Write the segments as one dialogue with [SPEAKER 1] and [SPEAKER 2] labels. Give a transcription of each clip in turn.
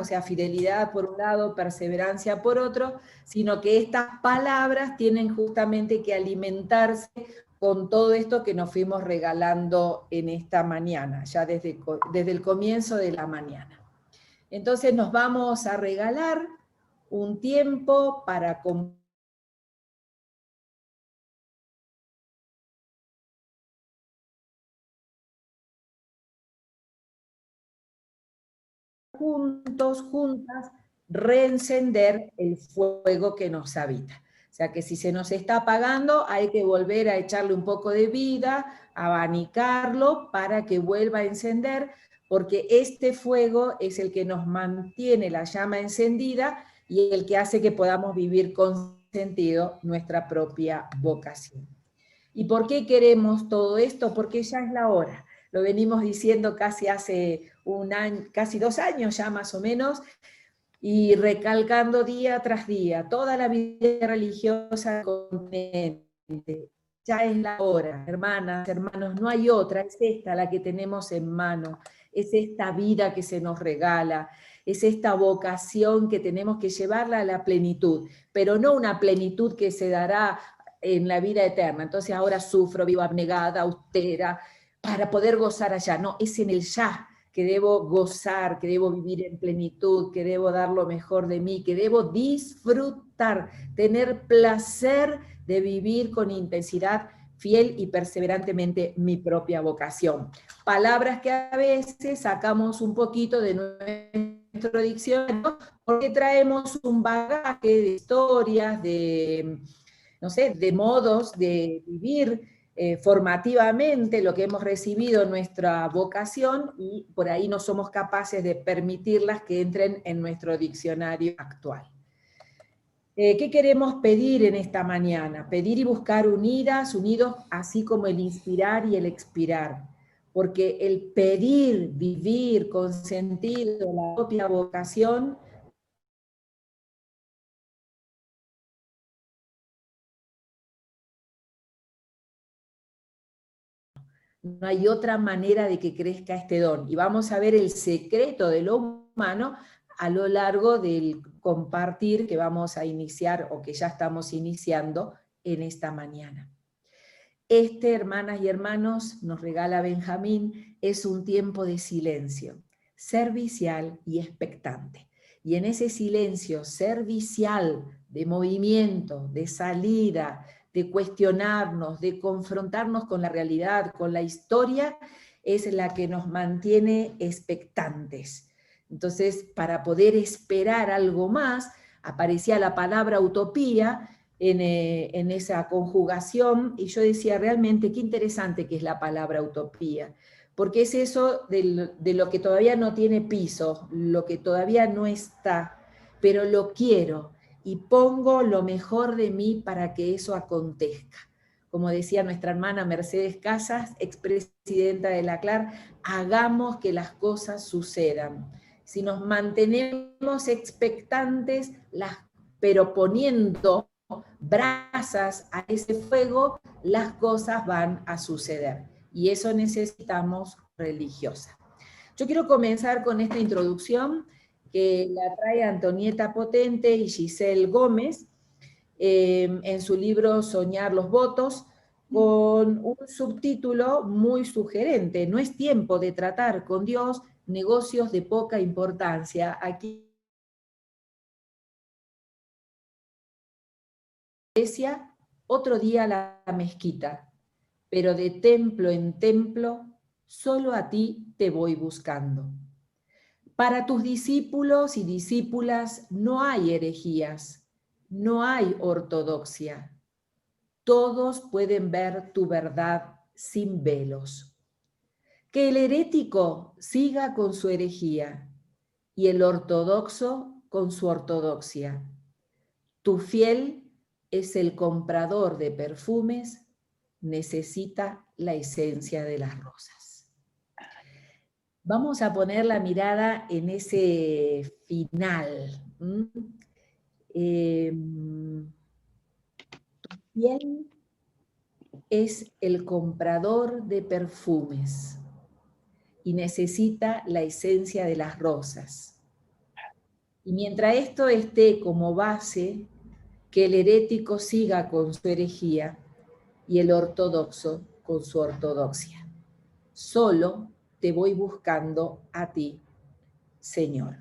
[SPEAKER 1] o sea, fidelidad por un lado, perseverancia por otro, sino que estas palabras tienen justamente que alimentarse con todo esto que nos fuimos regalando en esta mañana, ya desde el comienzo de la mañana. Entonces nos vamos a regalar un tiempo para juntos, juntas, reencender el fuego que nos habita. O sea que si se nos está apagando, hay que volver a echarle un poco de vida, abanicarlo para que vuelva a encender, porque este fuego es el que nos mantiene la llama encendida y el que hace que podamos vivir con sentido nuestra propia vocación. ¿Y por qué queremos todo esto? Porque ya es la hora. Lo venimos diciendo casi hace un año, casi 2 años ya más o menos, y recalcando día tras día, toda la vida religiosa continente. Ya es la hora, hermanas, hermanos, no hay otra, es esta la que tenemos en mano, es esta vida que se nos regala, es esta vocación que tenemos que llevarla a la plenitud, pero no una plenitud que se dará en la vida eterna. Entonces ahora sufro, vivo abnegada, austera, para poder gozar allá. No, es en el ya que debo gozar, que debo vivir en plenitud, que debo dar lo mejor de mí, que debo disfrutar, tener placer de vivir con intensidad fiel y perseverantemente mi propia vocación. Palabras que a veces sacamos un poquito de nuestro diccionario porque traemos un bagaje de historias, de, no sé, de modos de vivir formativamente lo que hemos recibido en nuestra vocación y por ahí no somos capaces de permitirlas que entren en nuestro diccionario actual. ¿Qué queremos pedir en esta mañana? Pedir y buscar unidos, así como el inspirar y el expirar. Porque el pedir, vivir con sentido la propia vocación no hay otra manera de que crezca este don. Y vamos a ver el secreto de lo humano a lo largo del compartir que vamos a iniciar o que ya estamos iniciando en esta mañana. Hermanas y hermanos, nos regala Benjamín, es un tiempo de silencio, servicial y expectante. Y en ese silencio servicial, de movimiento, de salida, de cuestionarnos, de confrontarnos con la realidad, con la historia, es la que nos mantiene expectantes. Entonces, para poder esperar algo más, aparecía la palabra utopía en esa conjugación, y yo decía, realmente qué interesante que es la palabra utopía, porque es eso de lo que todavía no tiene piso, lo que todavía no está, pero lo quiero, y pongo lo mejor de mí para que eso acontezca. Como decía nuestra hermana Mercedes Casas, expresidenta de la CLAR, hagamos que las cosas sucedan. Si nos mantenemos expectantes, pero poniendo brasas a ese fuego, las cosas van a suceder. Y eso necesitamos religiosa. Yo quiero comenzar con esta introducción que la trae Antonieta Potente y Giselle Gómez en su libro Soñar los votos, con un subtítulo muy sugerente: no es tiempo de tratar con Dios negocios de poca importancia. Aquí iglesia, otro día la mezquita, pero de templo en templo, solo a ti te voy buscando. Para tus discípulos y discípulas no hay herejías, no hay ortodoxia. Todos pueden ver tu verdad sin velos. Que el herético siga con su herejía y el ortodoxo con su ortodoxia. Tu fiel es el comprador de perfumes, necesita la esencia de las rosas. Vamos a poner la mirada en ese final. Tu fiel es el comprador de perfumes y necesita la esencia de las rosas. Y mientras esto esté como base, que el herético siga con su herejía y el ortodoxo con su ortodoxia. Solo te voy buscando a ti, Señor.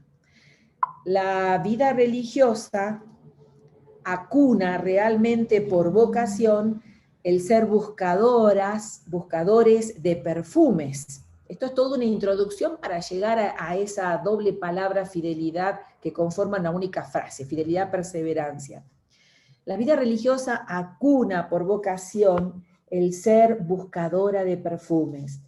[SPEAKER 1] La vida religiosa acuna realmente por vocación el ser buscadores de perfumes. Esto es toda una introducción para llegar a esa doble palabra fidelidad que conforma una única frase, fidelidad, perseverancia. La vida religiosa acuna por vocación el ser buscadora de perfumes.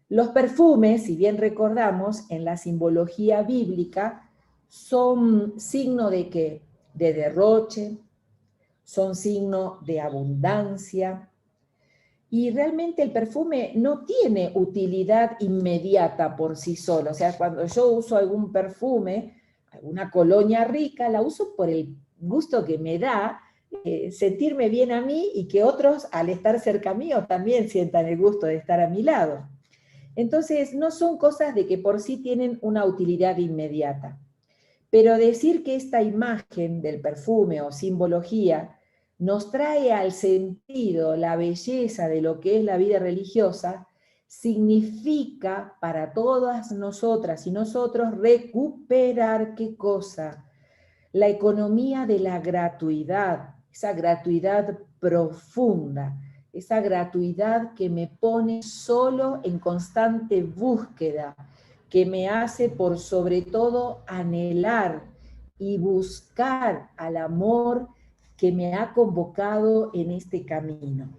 [SPEAKER 1] Los perfumes, si bien recordamos, en la simbología bíblica, son signo de ¿qué? De derroche, son signo de abundancia, y realmente el perfume no tiene utilidad inmediata por sí solo. O sea, cuando yo uso algún perfume, alguna colonia rica, la uso por el gusto que me da, sentirme bien a mí y que otros, al estar cerca mío, también sientan el gusto de estar a mi lado. Entonces, no son cosas de que por sí tienen una utilidad inmediata. Pero decir que esta imagen del perfume o simbología nos trae al sentido la belleza de lo que es la vida religiosa, significa para todas nosotras y nosotros recuperar, ¿qué cosa? La economía de la gratuidad, esa gratuidad profunda, esa gratuidad que me pone solo en constante búsqueda, que me hace por sobre todo anhelar y buscar al amor que me ha convocado en este camino.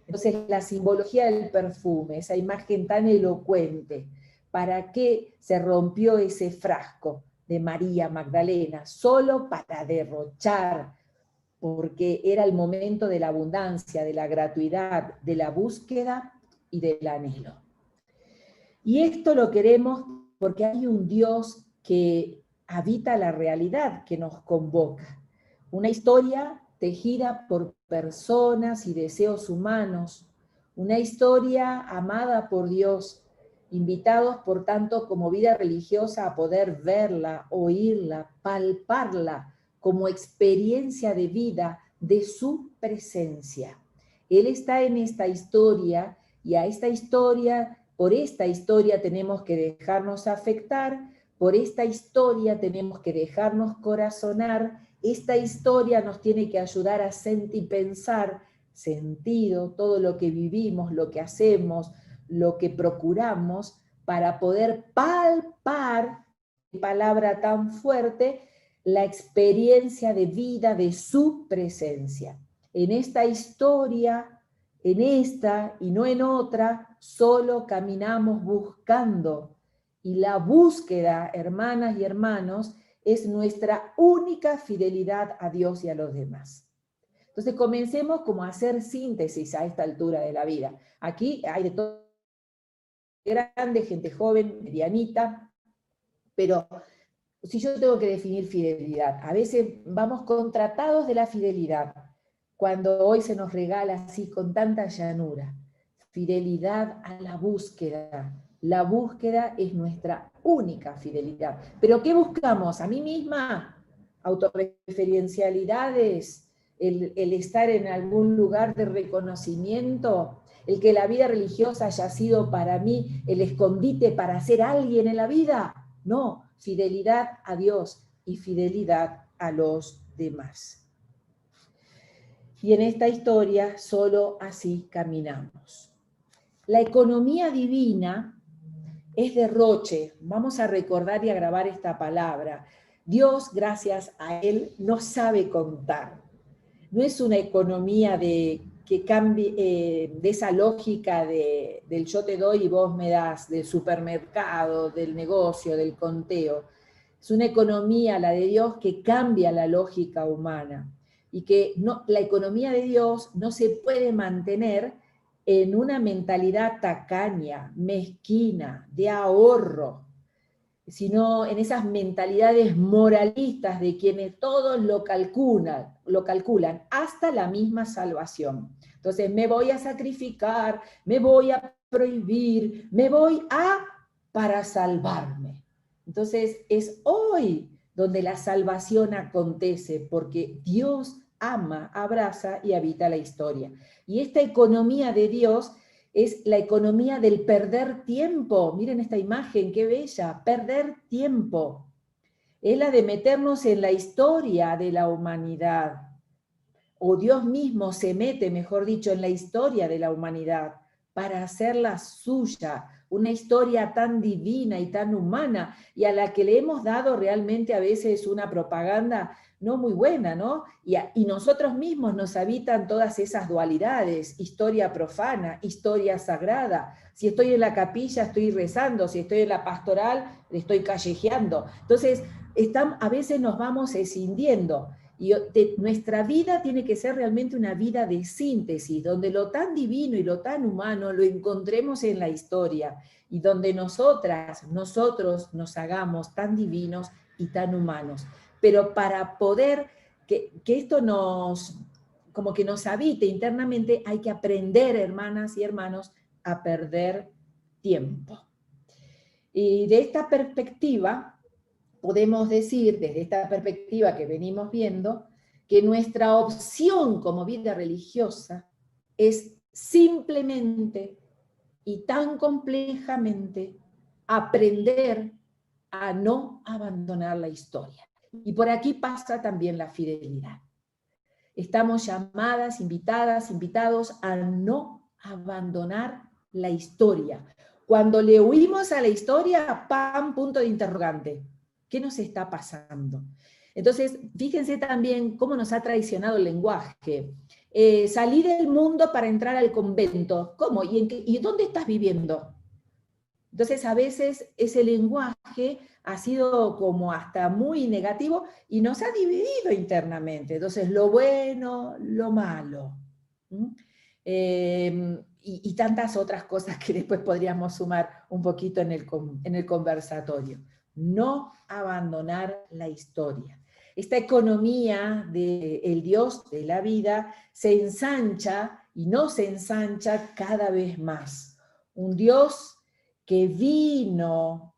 [SPEAKER 1] Entonces la simbología del perfume, esa imagen tan elocuente, ¿para qué se rompió ese frasco de María Magdalena? Solo para derrochar, porque era el momento de la abundancia, de la gratuidad, de la búsqueda y del anhelo. Y esto lo queremos porque hay un Dios que habita la realidad, que nos convoca. Una historia tejida por personas y deseos humanos, una historia amada por Dios, invitados por tanto como vida religiosa a poder verla, oírla, palparla como experiencia de vida de su presencia. Él está en esta historia y a esta historia, por esta historia tenemos que dejarnos afectar, por esta historia tenemos que dejarnos corazonar, esta historia nos tiene que ayudar a sentir y pensar sentido, todo lo que vivimos, lo que hacemos, lo que procuramos, para poder palpar, palabra tan fuerte, la experiencia de vida de su presencia. En esta historia, en esta y no en otra, solo caminamos buscando. Y la búsqueda, hermanas y hermanos, es nuestra única fidelidad a Dios y a los demás. Entonces comencemos como a hacer síntesis a esta altura de la vida. Aquí hay de todo, grande, gente joven, medianita, pero si yo tengo que definir fidelidad, a veces vamos contratados de la fidelidad, cuando hoy se nos regala así con tanta llanura. Fidelidad a la búsqueda. La búsqueda es nuestra única fidelidad. ¿Pero qué buscamos? ¿A mí misma? ¿Autorreferencialidades? ¿El estar en algún lugar de reconocimiento? ¿El que la vida religiosa haya sido para mí el escondite para ser alguien en la vida? No, fidelidad a Dios y fidelidad a los demás. Y en esta historia solo así caminamos. La economía divina es derroche. Vamos a recordar y a grabar esta palabra. Dios, gracias a Él, no sabe contar. No es una economía que cambie de esa lógica del yo te doy y vos me das, del supermercado, del negocio, del conteo. Es una economía, la de Dios, que cambia la lógica humana. Y que no, la economía de Dios no se puede mantener en una mentalidad tacaña, mezquina, de ahorro, sino en esas mentalidades moralistas de quienes todos lo calculan hasta la misma salvación. Entonces me voy a sacrificar, me voy a prohibir, me voy a para salvarme. Entonces es hoy donde la salvación acontece, porque Dios ama, abraza y habita la historia. Y esta economía de Dios es la economía del perder tiempo. Miren esta imagen, qué bella, perder tiempo. Es la de meternos en la historia de la humanidad. O Dios mismo se mete, mejor dicho, en la historia de la humanidad para hacerla suya, una historia tan divina y tan humana, y a la que le hemos dado realmente a veces una propaganda no muy buena, ¿no? Y nosotros mismos nos habitan todas esas dualidades, historia profana, historia sagrada. Si estoy en la capilla, estoy rezando, si estoy en la pastoral, estoy callejeando. Entonces, a veces nos vamos escindiendo. Y nuestra vida tiene que ser realmente una vida de síntesis, donde lo tan divino y lo tan humano lo encontremos en la historia, y donde nosotros nos hagamos tan divinos y tan humanos. Pero para poder que esto como que nos habite internamente, hay que aprender, hermanas y hermanos, a perder tiempo. Y de esta perspectiva, podemos decir, desde esta perspectiva que venimos viendo, que nuestra opción como vida religiosa es simplemente y tan complejamente aprender a no abandonar la historia. Y por aquí pasa también la fidelidad. Estamos llamadas, invitados a no abandonar la historia. Cuando le huimos a la historia, ¡pam!, punto de interrogante. ¿Qué nos está pasando? Entonces, fíjense también cómo nos ha traicionado el lenguaje. Salí del mundo para entrar al convento. ¿Cómo? ¿Y dónde estás viviendo? Entonces, a veces ese lenguaje ha sido como hasta muy negativo y nos ha dividido internamente. Entonces, lo bueno, lo malo. Y tantas otras cosas que después podríamos sumar un poquito en el conversatorio. No abandonar la historia. Esta economía del Dios de la vida se ensancha y nos ensancha cada vez más. Un Dios que vino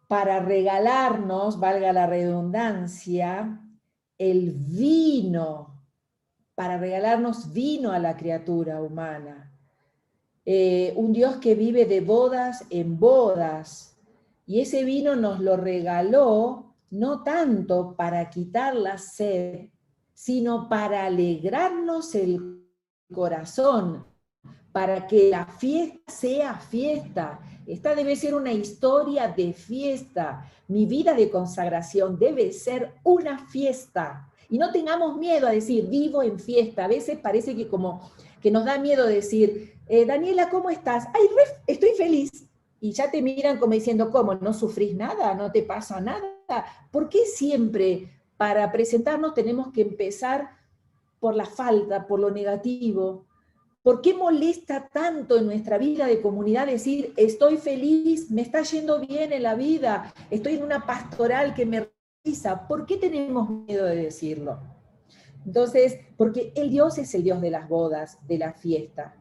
[SPEAKER 1] para regalarnos, valga la redundancia, el vino, para regalarnos vino a la criatura humana. Un Dios que vive de bodas en bodas, y ese vino nos lo regaló no tanto para quitar la sed, sino para alegrarnos el corazón, para que la fiesta sea fiesta. Esta debe ser una historia de fiesta. Mi vida de consagración debe ser una fiesta. Y no tengamos miedo a decir, vivo en fiesta. A veces parece que como que nos da miedo decir, Daniela, ¿cómo estás? Ay, estoy feliz. Y ya te miran como diciendo, ¿cómo? ¿No sufrís nada? ¿No te pasa nada? ¿Por qué siempre para presentarnos tenemos que empezar por la falta, por lo negativo? ¿Por qué molesta tanto en nuestra vida de comunidad decir, estoy feliz, me está yendo bien en la vida, estoy en una pastoral que me realiza? ¿Por qué tenemos miedo de decirlo? Entonces, porque el Dios es el Dios de las bodas, de la fiesta.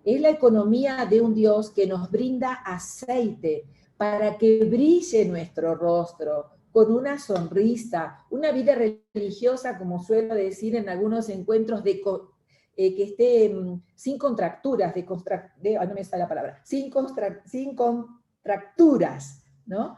[SPEAKER 1] Es la economía de un Dios que nos brinda aceite para que brille nuestro rostro, con una sonrisa, una vida religiosa, como suelo decir en algunos encuentros, que esté sin contracturas, no me sale la palabra, sin contracturas, ¿no?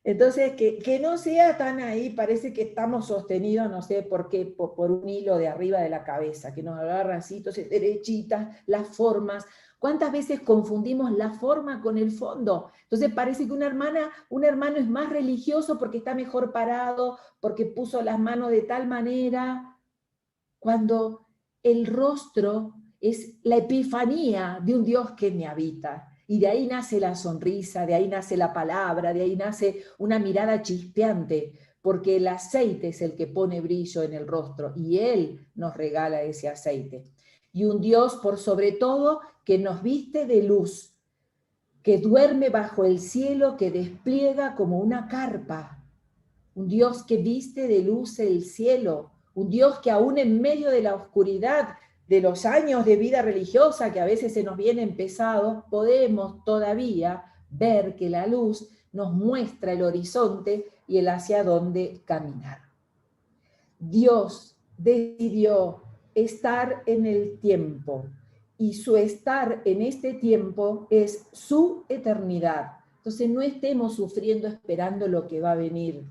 [SPEAKER 1] Entonces, que no sea tan ahí, parece que estamos sostenidos, no sé por qué, por un hilo de arriba de la cabeza, que nos agarra así, entonces derechitas, las formas. ¿Cuántas veces confundimos la forma con el fondo? Entonces parece que un hermano es más religioso porque está mejor parado, porque puso las manos de tal manera, cuando el rostro es la epifanía de un Dios que me habita. Y de ahí nace la sonrisa, de ahí nace la palabra, de ahí nace una mirada chispeante, porque el aceite es el que pone brillo en el rostro, y Él nos regala ese aceite. Y un Dios, por sobre todo, que nos viste de luz, que duerme bajo el cielo, que despliega como una carpa. Un Dios que viste de luz el cielo, un Dios que aún en medio de la oscuridad de los años de vida religiosa que a veces se nos vienen pesados, podemos todavía ver que la luz nos muestra el horizonte y el hacia dónde caminar. Dios decidió estar en el tiempo, y su estar en este tiempo es su eternidad. Entonces no estemos sufriendo esperando lo que va a venir.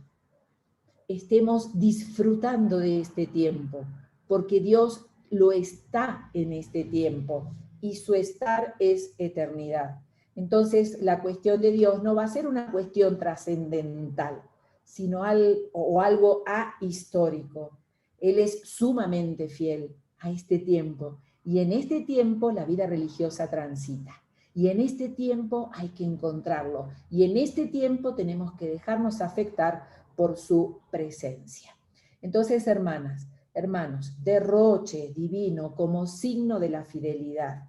[SPEAKER 1] Estemos disfrutando de este tiempo, porque Dios lo está en este tiempo, y su estar es eternidad. Entonces la cuestión de Dios no va a ser una cuestión trascendental, sino algo ahistórico. Él es sumamente fiel a este tiempo, y en este tiempo la vida religiosa transita. Y en este tiempo hay que encontrarlo, y en este tiempo tenemos que dejarnos afectar por su presencia. Entonces, hermanas, hermanos, derroche divino como signo de la fidelidad.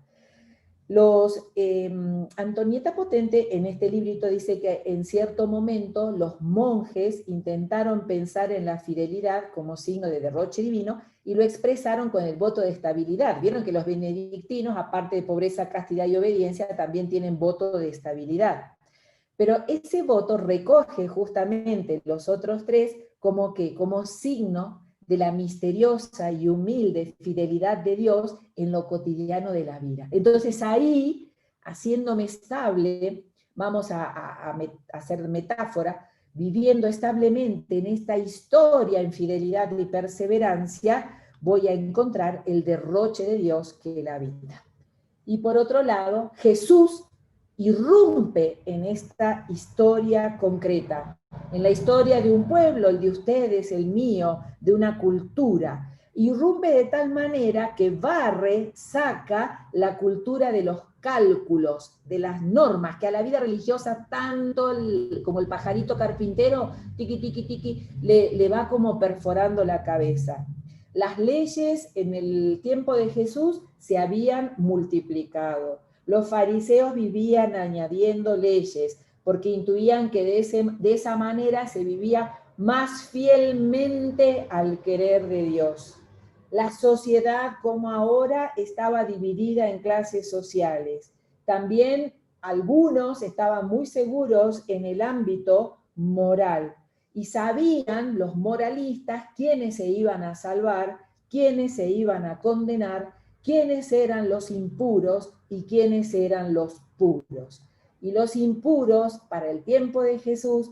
[SPEAKER 1] Antonieta Potente en este librito dice que en cierto momento los monjes intentaron pensar en la fidelidad como signo de derroche divino y lo expresaron con el voto de estabilidad. Vieron que los benedictinos, aparte de pobreza, castidad y obediencia, también tienen voto de estabilidad. Pero ese voto recoge justamente los otros tres como signo de la misteriosa y humilde fidelidad de Dios en lo cotidiano de la vida. Entonces ahí, haciéndome estable, vamos a hacer metáfora, viviendo establemente en esta historia en fidelidad y perseverancia, voy a encontrar el derroche de Dios que es la vida. Y por otro lado, Jesús irrumpe en esta historia concreta, en la historia de un pueblo, el de ustedes, el mío, de una cultura. Irrumpe de tal manera que barre, saca la cultura de los cálculos, de las normas, que a la vida religiosa tanto como el pajarito carpintero, tiqui, tiqui, tiqui, le va como perforando la cabeza. Las leyes en el tiempo de Jesús se habían multiplicado. Los fariseos vivían añadiendo leyes, porque intuían que de esa manera se vivía más fielmente al querer de Dios. La sociedad, como ahora, estaba dividida en clases sociales. También algunos estaban muy seguros en el ámbito moral, y sabían los moralistas quiénes se iban a salvar, quiénes se iban a condenar, quiénes eran los impuros y quiénes eran los puros. Y los impuros, para el tiempo de Jesús,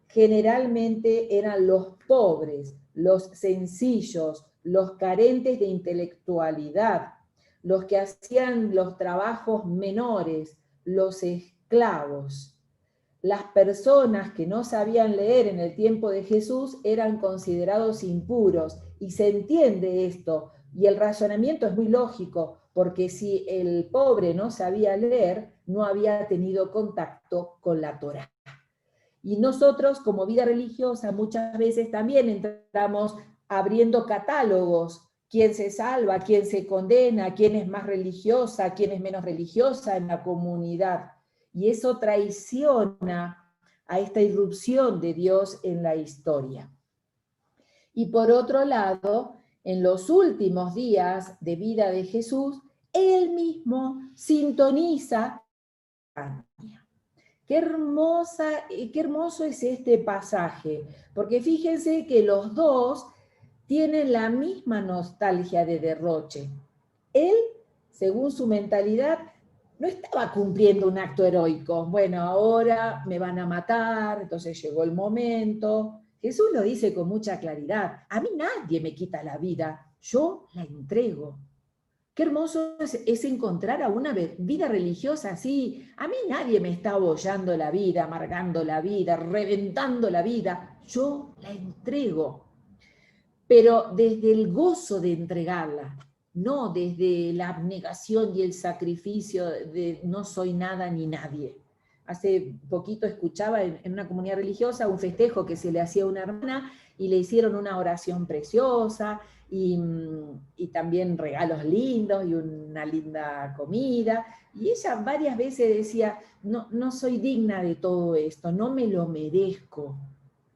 [SPEAKER 1] generalmente eran los pobres, los sencillos, los carentes de intelectualidad, los que hacían los trabajos menores, los esclavos. Las personas que no sabían leer en el tiempo de Jesús eran considerados impuros, y se entiende esto, y el razonamiento es muy lógico, porque si el pobre no sabía leer, no había tenido contacto con la Torá. Y nosotros, como vida religiosa, muchas veces también entramos abriendo catálogos, quién se salva, quién se condena, quién es más religiosa, quién es menos religiosa en la comunidad. Y eso traiciona a esta irrupción de Dios en la historia. Y por otro lado, en los últimos días de vida de Jesús, Él mismo sintoniza. Qué hermoso es este pasaje, porque fíjense que los dos tienen la misma nostalgia de derroche. Él, según su mentalidad, no estaba cumpliendo un acto heroico. Bueno, ahora me van a matar, entonces llegó el momento. Jesús lo dice con mucha claridad: a mí nadie me quita la vida, yo la entrego. Qué hermoso es encontrar a una vida religiosa así. A mí nadie me está abollando la vida, amargando la vida, reventando la vida. Yo la entrego. Pero desde el gozo de entregarla, no desde la abnegación y el sacrificio de no soy nada ni nadie. Hace poquito escuchaba en una comunidad religiosa un festejo que se le hacía a una hermana y le hicieron una oración preciosa y también regalos lindos y una linda comida. Y ella varias veces decía: no soy digna de todo esto, no me lo merezco.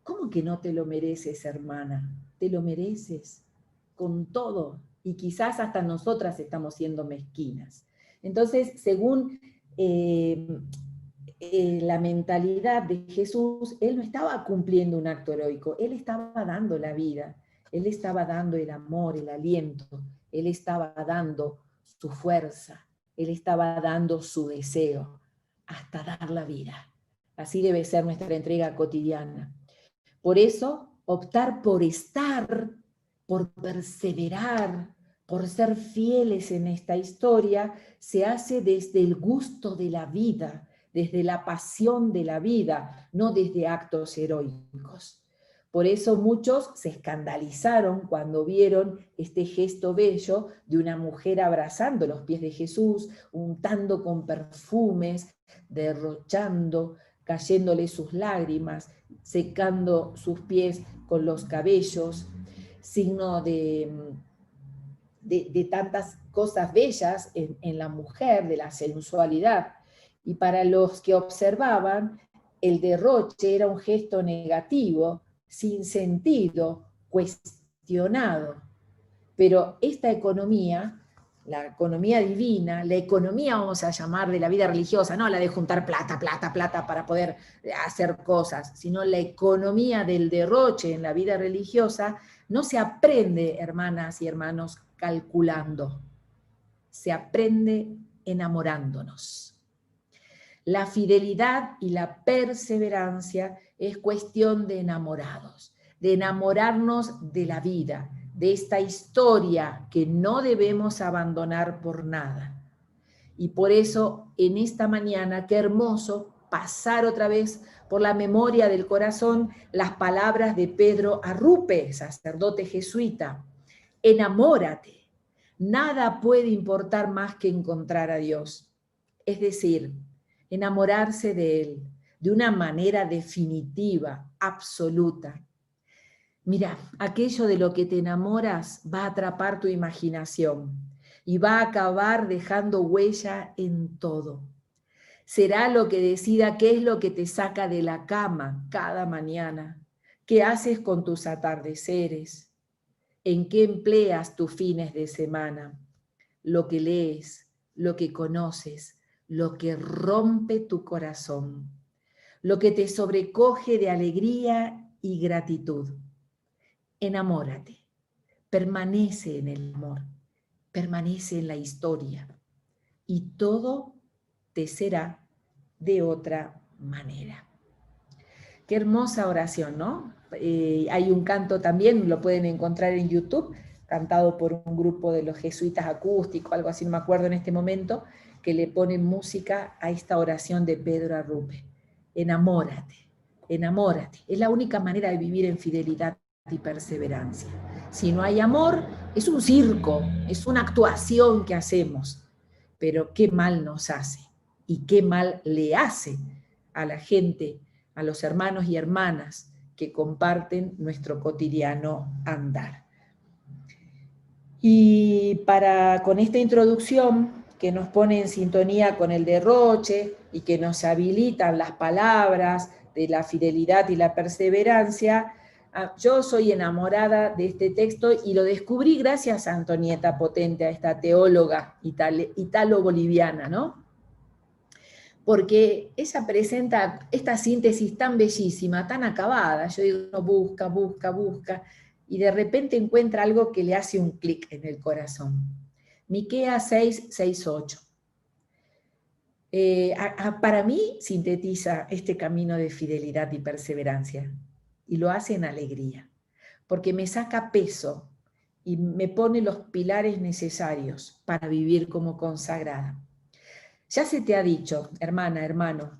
[SPEAKER 1] ¿Cómo que no te lo mereces, hermana? Te lo mereces con todo, y quizás hasta nosotras estamos siendo mezquinas. Entonces, según la mentalidad de Jesús, él no estaba cumpliendo un acto heroico, él estaba dando la vida, él estaba dando el amor, el aliento, él estaba dando su fuerza, él estaba dando su deseo, hasta dar la vida. Así debe ser nuestra entrega cotidiana. Por eso, optar por estar, por perseverar, por ser fieles en esta historia, se hace desde el gusto de la vida, desde la pasión de la vida, no desde actos heroicos. Por eso muchos se escandalizaron cuando vieron este gesto bello de una mujer abrazando los pies de Jesús, untando con perfumes, derrochando, cayéndole sus lágrimas, secando sus pies con los cabellos, signo de tantas cosas bellas en la mujer, de la sensualidad. Y para los que observaban, el derroche era un gesto negativo, sin sentido, cuestionado. Pero esta economía, la economía divina, la economía, vamos a llamar, de la vida religiosa, no la de juntar plata, plata, plata para poder hacer cosas, sino la economía del derroche en la vida religiosa, no se aprende, hermanas y hermanos, calculando, se aprende enamorándonos. La fidelidad y la perseverancia es cuestión de enamorados, de enamorarnos de la vida, de esta historia que no debemos abandonar por nada. Y por eso, en esta mañana, qué hermoso pasar otra vez por la memoria del corazón las palabras de Pedro Arrupe, sacerdote jesuita. Enamórate. Nada puede importar más que encontrar a Dios. Es decir, enamorarse de Él de una manera definitiva, absoluta. Mira, aquello de lo que te enamoras va a atrapar tu imaginación y va a acabar dejando huella en todo. Será lo que decida qué es lo que te saca de la cama cada mañana, qué haces con tus atardeceres, en qué empleas tus fines de semana, lo que lees, lo que conoces, lo que rompe tu corazón, lo que te sobrecoge de alegría y gratitud. Enamórate, permanece en el amor, permanece en la historia y todo te será de otra manera. Qué hermosa oración, ¿no? Hay un canto también, lo pueden encontrar en YouTube, cantado por un grupo de los jesuitas acústicos, algo así, no me acuerdo en este momento, que le ponen música a esta oración de Pedro Arrupe. Enamórate, enamórate. Es la única manera de vivir en fidelidad y perseverancia. Si no hay amor, es un circo, es una actuación que hacemos, pero qué mal nos hace y qué mal le hace a la gente, a los hermanos y hermanas que comparten nuestro cotidiano andar. Y con esta introducción que nos pone en sintonía con el derroche y que nos habilitan las palabras de la fidelidad y la perseverancia, yo soy enamorada de este texto y lo descubrí gracias a Antonieta Potente, a esta teóloga italo-boliviana, ¿no? Porque ella presenta esta síntesis tan bellísima, tan acabada. Yo digo, busca, busca, busca, y de repente encuentra algo que le hace un clic en el corazón. Miqueas 6:8. Para mí sintetiza este camino de fidelidad y perseverancia, y lo hace en alegría, porque me saca peso y me pone los pilares necesarios para vivir como consagrada. Ya se te ha dicho, hermana, hermano,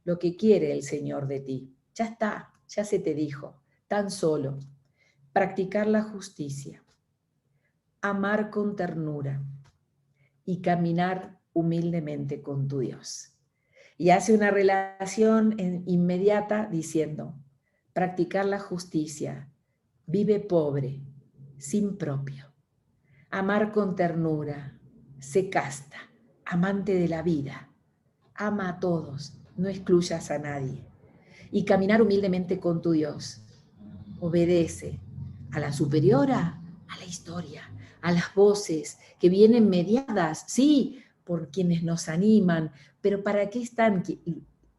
[SPEAKER 1] lo que quiere el Señor de ti. Ya está, ya se te dijo. Tan solo practicar la justicia, amar con ternura y caminar humildemente con tu Dios. Y hace una relación inmediata diciendo, practicar la justicia, vive pobre, sin propio. Amar con ternura, sé casta, amante de la vida, ama a todos, no excluyas a nadie. Y caminar humildemente con tu Dios, obedece a la superiora, a la historia, a las voces que vienen mediadas, sí, por quienes nos animan, pero ¿para qué están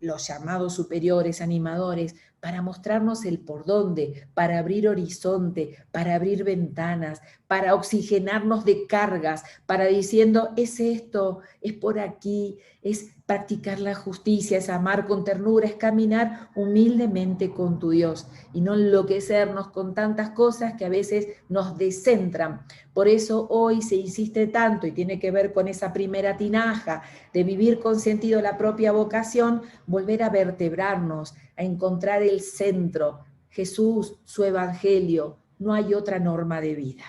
[SPEAKER 1] los llamados superiores, animadores, para mostrarnos el por dónde, para abrir horizonte, para abrir ventanas, para oxigenarnos de cargas, para diciendo, es esto, es por aquí, es practicar la justicia, es amar con ternura, es caminar humildemente con tu Dios y no enloquecernos con tantas cosas que a veces nos descentran. Por eso hoy se insiste tanto, y tiene que ver con esa primera tinaja de vivir con sentido la propia vocación, volver a vertebrarnos, a encontrar el centro, Jesús, su evangelio. No hay otra norma de vida,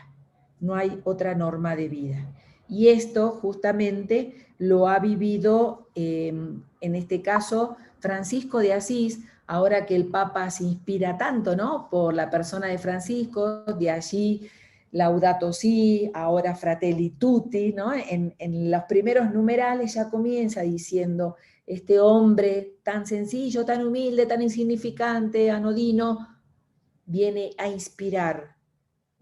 [SPEAKER 1] no hay otra norma de vida. Y esto justamente lo ha vivido, en este caso, Francisco de Asís, ahora que el Papa se inspira tanto, ¿no?, por la persona de Francisco, de allí Laudato Si, ahora Fratelli Tutti, ¿no? En los primeros numerales ya comienza diciendo, este hombre tan sencillo, tan humilde, tan insignificante, anodino, viene a inspirar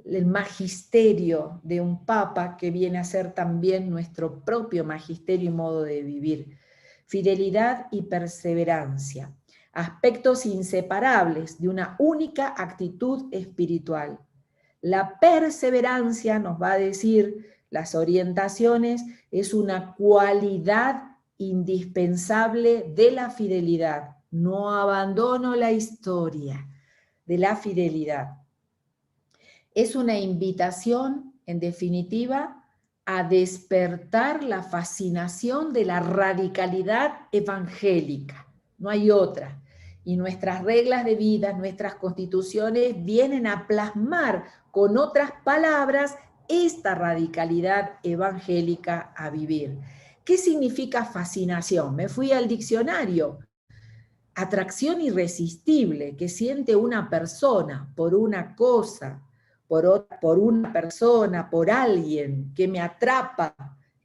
[SPEAKER 1] el magisterio de un papa que viene a ser también nuestro propio magisterio y modo de vivir. Fidelidad y perseverancia, aspectos inseparables de una única actitud espiritual. La perseverancia, nos va a decir las orientaciones, es una cualidad indispensable de la fidelidad. No abandono la historia de la fidelidad. Es una invitación, en definitiva, a despertar la fascinación de la radicalidad evangélica. No hay otra. Y nuestras reglas de vida, nuestras constituciones vienen a plasmar con otras palabras esta radicalidad evangélica a vivir. ¿Qué significa fascinación? Me fui al diccionario. Atracción irresistible que siente una persona por una cosa, por una persona, por alguien, que me atrapa,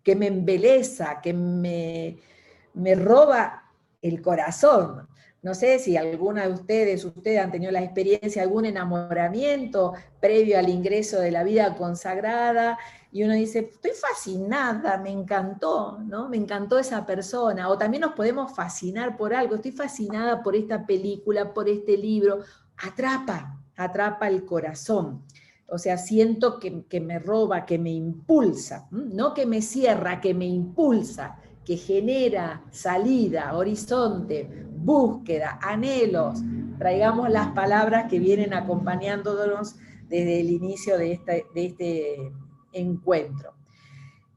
[SPEAKER 1] que me embeleza, que me roba el corazón. No sé si alguna de ustedes han tenido la experiencia, algún enamoramiento previo al ingreso de la vida consagrada, y uno dice, estoy fascinada, me encantó, ¿no? Me encantó esa persona. O también nos podemos fascinar por algo, estoy fascinada por esta película, por este libro. Atrapa el corazón. O sea, siento que me roba, que me impulsa, no que me cierra, que me impulsa, que genera salida, horizonte, búsqueda, anhelos. Traigamos las palabras que vienen acompañándonos desde el inicio de este encuentro.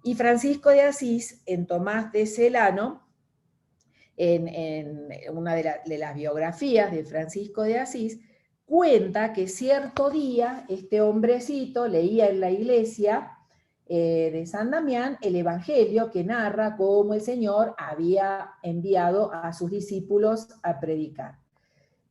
[SPEAKER 1] Y Francisco de Asís, en Tomás de Celano, en una de las biografías de Francisco de Asís, cuenta que cierto día este hombrecito leía en la iglesia de San Damián el Evangelio que narra cómo el Señor había enviado a sus discípulos a predicar.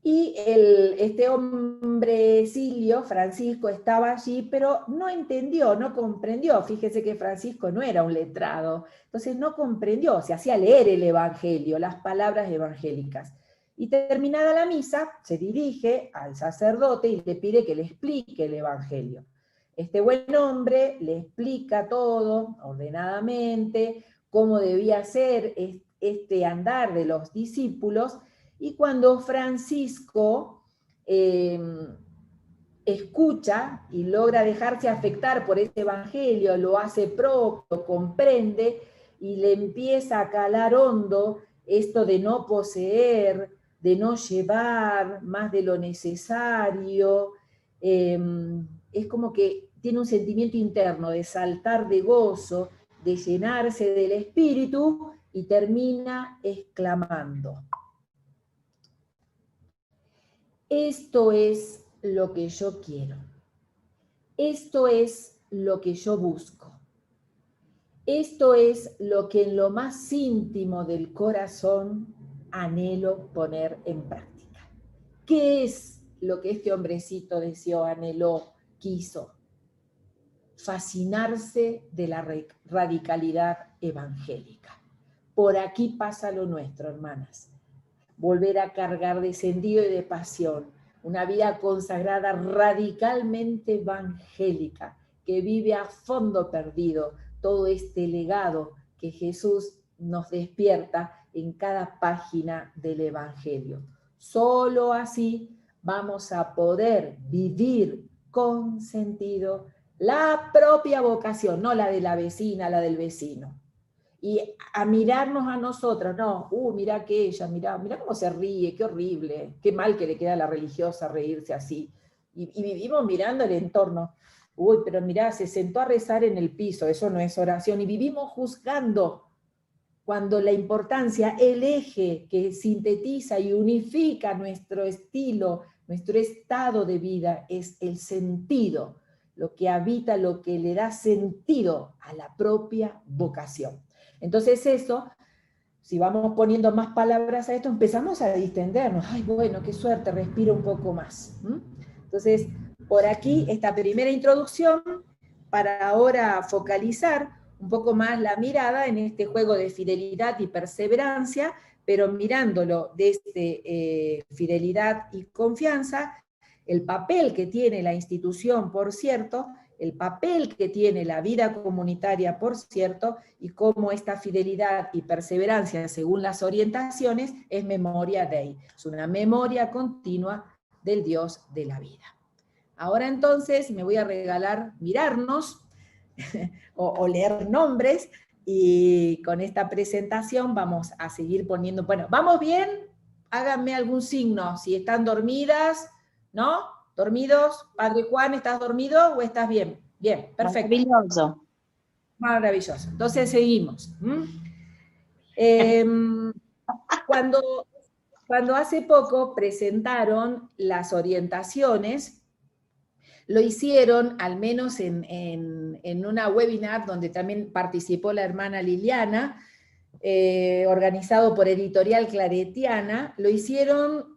[SPEAKER 1] Y este hombrecillo, Francisco, estaba allí, pero no entendió, no comprendió. Fíjese que Francisco no era un letrado, entonces no comprendió, se hacía leer el Evangelio, las palabras evangélicas. Y terminada la misa, se dirige al sacerdote y le pide que le explique el Evangelio. Este buen hombre le explica todo ordenadamente, cómo debía ser este andar de los discípulos. Y cuando Francisco escucha y logra dejarse afectar por ese evangelio, lo hace propio, comprende y le empieza a calar hondo esto de no poseer, de no llevar más de lo necesario, es como que tiene un sentimiento interno de saltar de gozo, de llenarse del espíritu y termina exclamando: esto es lo que yo quiero. Esto es lo que yo busco. Esto es lo que en lo más íntimo del corazón anhelo poner en práctica. ¿Qué es lo que este hombrecito deseó, anheló, quiso? Fascinarse de la radicalidad evangélica. Por aquí pasa lo nuestro, hermanas. Volver a cargar de sentido y de pasión, una vida consagrada radicalmente evangélica, que vive a fondo perdido todo este legado que Jesús nos despierta en cada página del Evangelio. Solo así vamos a poder vivir con sentido la propia vocación, no la de la vecina, la del vecino. Y a mirarnos a nosotros, no, mirá aquella, mirá cómo se ríe, qué horrible, qué mal que le queda a la religiosa reírse así. Y vivimos mirando el entorno, pero mirá, se sentó a rezar en el piso, eso no es oración, y vivimos juzgando, cuando la importancia, el eje que sintetiza y unifica nuestro estilo, nuestro estado de vida, es el sentido, lo que habita, lo que le da sentido a la propia vocación. Entonces eso, si vamos poniendo más palabras a esto, empezamos a distendernos. Ay, bueno, qué suerte, respiro un poco más. Entonces, por aquí, esta primera introducción, para ahora focalizar un poco más la mirada en este juego de fidelidad y perseverancia, pero mirándolo desde fidelidad y confianza, el papel que tiene la institución, por cierto, el papel que tiene la vida comunitaria, por cierto, y cómo esta fidelidad y perseverancia, según las orientaciones, es memoria Dei, es una memoria continua del Dios de la vida. Ahora entonces me voy a regalar mirarnos o leer nombres, y con esta presentación vamos a seguir poniendo, bueno, ¿vamos bien? Háganme algún signo, si están dormidas, ¿no? ¿Dormidos? Padre Juan, ¿estás dormido o estás bien? Bien, perfecto.
[SPEAKER 2] Maravilloso.
[SPEAKER 1] Maravilloso. Entonces seguimos. Cuando hace poco presentaron las orientaciones, lo hicieron, al menos en una webinar donde también participó la hermana Liliana, organizado por Editorial Claretiana, lo hicieron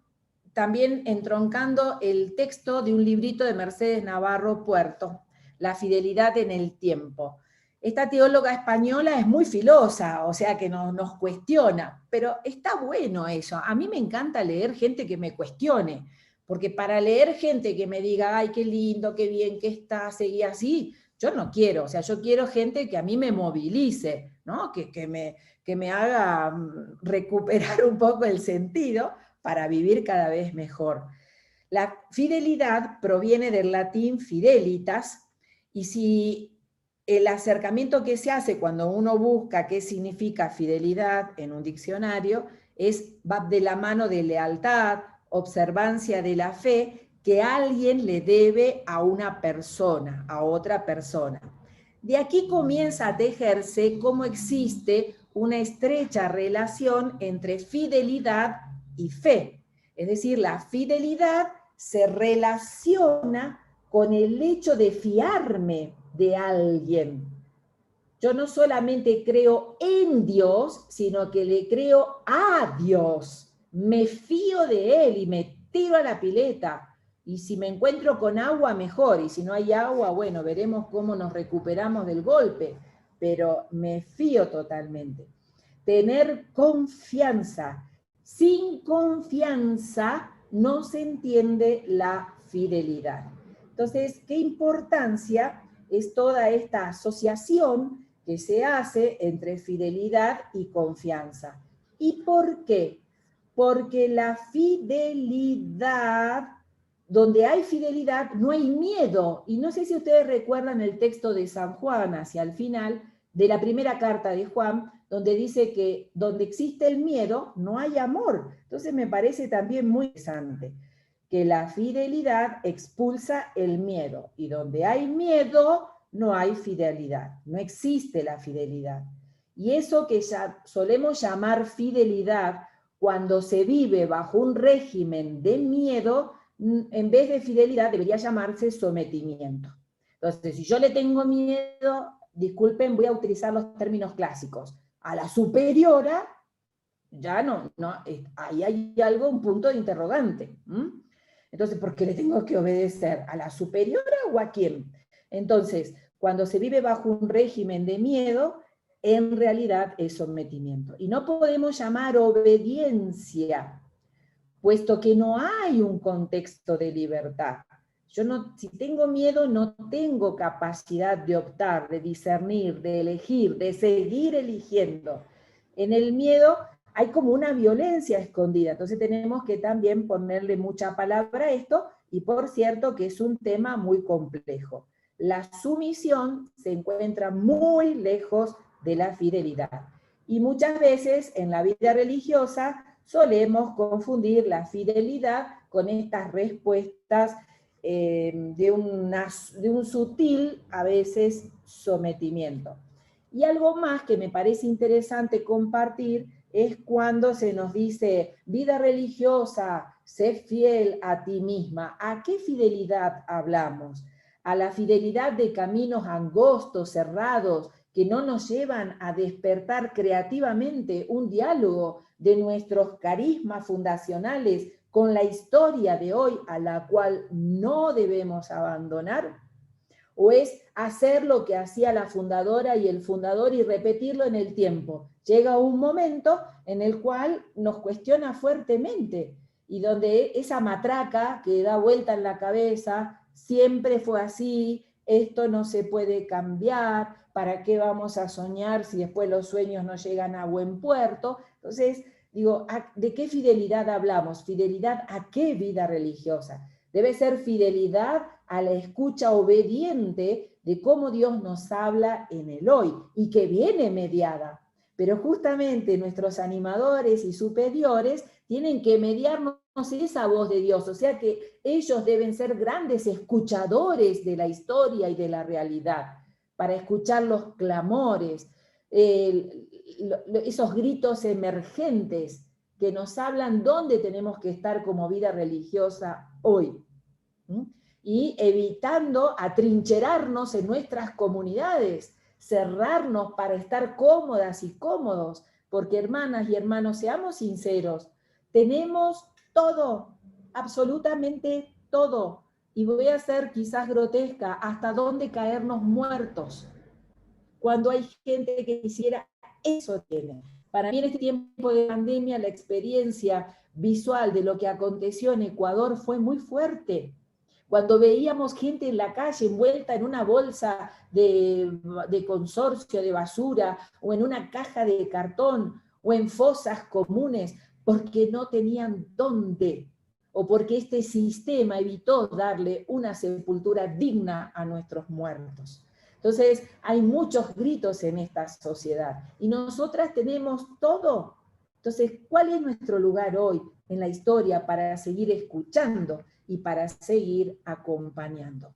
[SPEAKER 1] también entroncando el texto de un librito de Mercedes Navarro Puerto, La fidelidad en el tiempo. Esta teóloga española es muy filosa, o sea que nos cuestiona, pero está bueno eso. A mí me encanta leer gente que me cuestione, porque para leer gente que me diga, ay, qué lindo, qué bien que está, seguí así, yo no quiero, o sea, yo quiero gente que a mí me movilice, ¿no? que me haga recuperar un poco el sentido para vivir cada vez mejor. La fidelidad proviene del latín fidelitas, y si el acercamiento que se hace cuando uno busca qué significa fidelidad en un diccionario, va de la mano de lealtad, observancia de la fe que alguien le debe a una persona, a otra persona. De aquí comienza a tejerse cómo existe una estrecha relación entre fidelidad y fe. Es decir, la fidelidad se relaciona con el hecho de fiarme de alguien. Yo no solamente creo en Dios, sino que le creo a Dios. Me fío de Él y me tiro a la pileta. Y si me encuentro con agua, mejor. Y si no hay agua, bueno, veremos cómo nos recuperamos del golpe. Pero me fío totalmente. Tener confianza. Sin confianza no se entiende la fidelidad. Entonces, ¿qué importancia es toda esta asociación que se hace entre fidelidad y confianza? ¿Y por qué? Porque la fidelidad, donde hay fidelidad, no hay miedo. Y no sé si ustedes recuerdan el texto de San Juan hacia el final de la primera carta de Juan, donde dice que donde existe el miedo, no hay amor. Entonces me parece también muy interesante que la fidelidad expulsa el miedo, y donde hay miedo, no hay fidelidad, no existe la fidelidad. Y eso que ya solemos llamar fidelidad, cuando se vive bajo un régimen de miedo, en vez de fidelidad debería llamarse sometimiento. Entonces, si yo le tengo miedo, disculpen, voy a utilizar los términos clásicos, a la superiora, ya no, ahí hay algo, un punto de interrogante. Entonces, ¿por qué le tengo que obedecer? ¿A la superiora o a quién? Entonces, cuando se vive bajo un régimen de miedo, en realidad es sometimiento. Y no podemos llamar obediencia, puesto que no hay un contexto de libertad. Yo no, si tengo miedo, no tengo capacidad de optar, de discernir, de elegir, de seguir eligiendo. en el miedo hay como una violencia escondida, entonces tenemos que también ponerle mucha palabra a esto, y por cierto que es un tema muy complejo. La sumisión se encuentra muy lejos de la fidelidad, y muchas veces en la vida religiosa solemos confundir la fidelidad con estas respuestas de un sutil, a veces, sometimiento. Y algo más que me parece interesante compartir es cuando se nos dice, vida religiosa, sé fiel a ti misma. ¿A qué fidelidad hablamos? ¿A la fidelidad de caminos angostos, cerrados, que no nos llevan a despertar creativamente un diálogo de nuestros carismas fundacionales con la historia de hoy, a la cual no debemos abandonar? ¿O es hacer lo que hacía la fundadora y el fundador y repetirlo en el tiempo? Llega un momento en el cual nos cuestiona fuertemente, y donde esa matraca que da vuelta en la cabeza, siempre fue así, esto no se puede cambiar, ¿para qué vamos a soñar si después los sueños no llegan a buen puerto? Entonces, digo, ¿de qué fidelidad hablamos? ¿Fidelidad a qué vida religiosa? Debe ser fidelidad a la escucha obediente de cómo Dios nos habla en el hoy, y que viene mediada. Pero justamente nuestros animadores y superiores tienen que mediarnos esa voz de Dios, o sea que ellos deben ser grandes escuchadores de la historia y de la realidad, para escuchar los clamores, esos gritos emergentes que nos hablan dónde tenemos que estar como vida religiosa hoy. Y evitando atrincherarnos en nuestras comunidades, cerrarnos para estar cómodas y cómodos, porque hermanas y hermanos, seamos sinceros, tenemos todo, absolutamente todo, y voy a ser quizás grotesca, hasta dónde caernos muertos, cuando hay gente que quisiera eso tiene. Para mí en este tiempo de pandemia la experiencia visual de lo que aconteció en Ecuador fue muy fuerte. Cuando veíamos gente en la calle envuelta en una bolsa de consorcio de basura, o en una caja de cartón, o en fosas comunes, porque no tenían dónde, o porque este sistema evitó darle una sepultura digna a nuestros muertos. Entonces, hay muchos gritos en esta sociedad, y nosotras tenemos todo. Entonces, ¿cuál es nuestro lugar hoy en la historia para seguir escuchando y para seguir acompañando?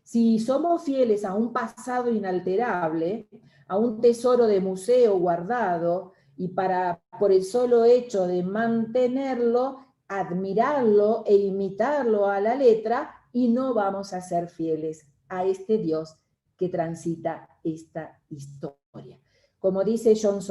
[SPEAKER 1] Si somos fieles a un pasado inalterable, a un tesoro de museo guardado, y por el solo hecho de mantenerlo, admirarlo e imitarlo a la letra, y no vamos a ser fieles a este Dios que transita esta historia. Como dice John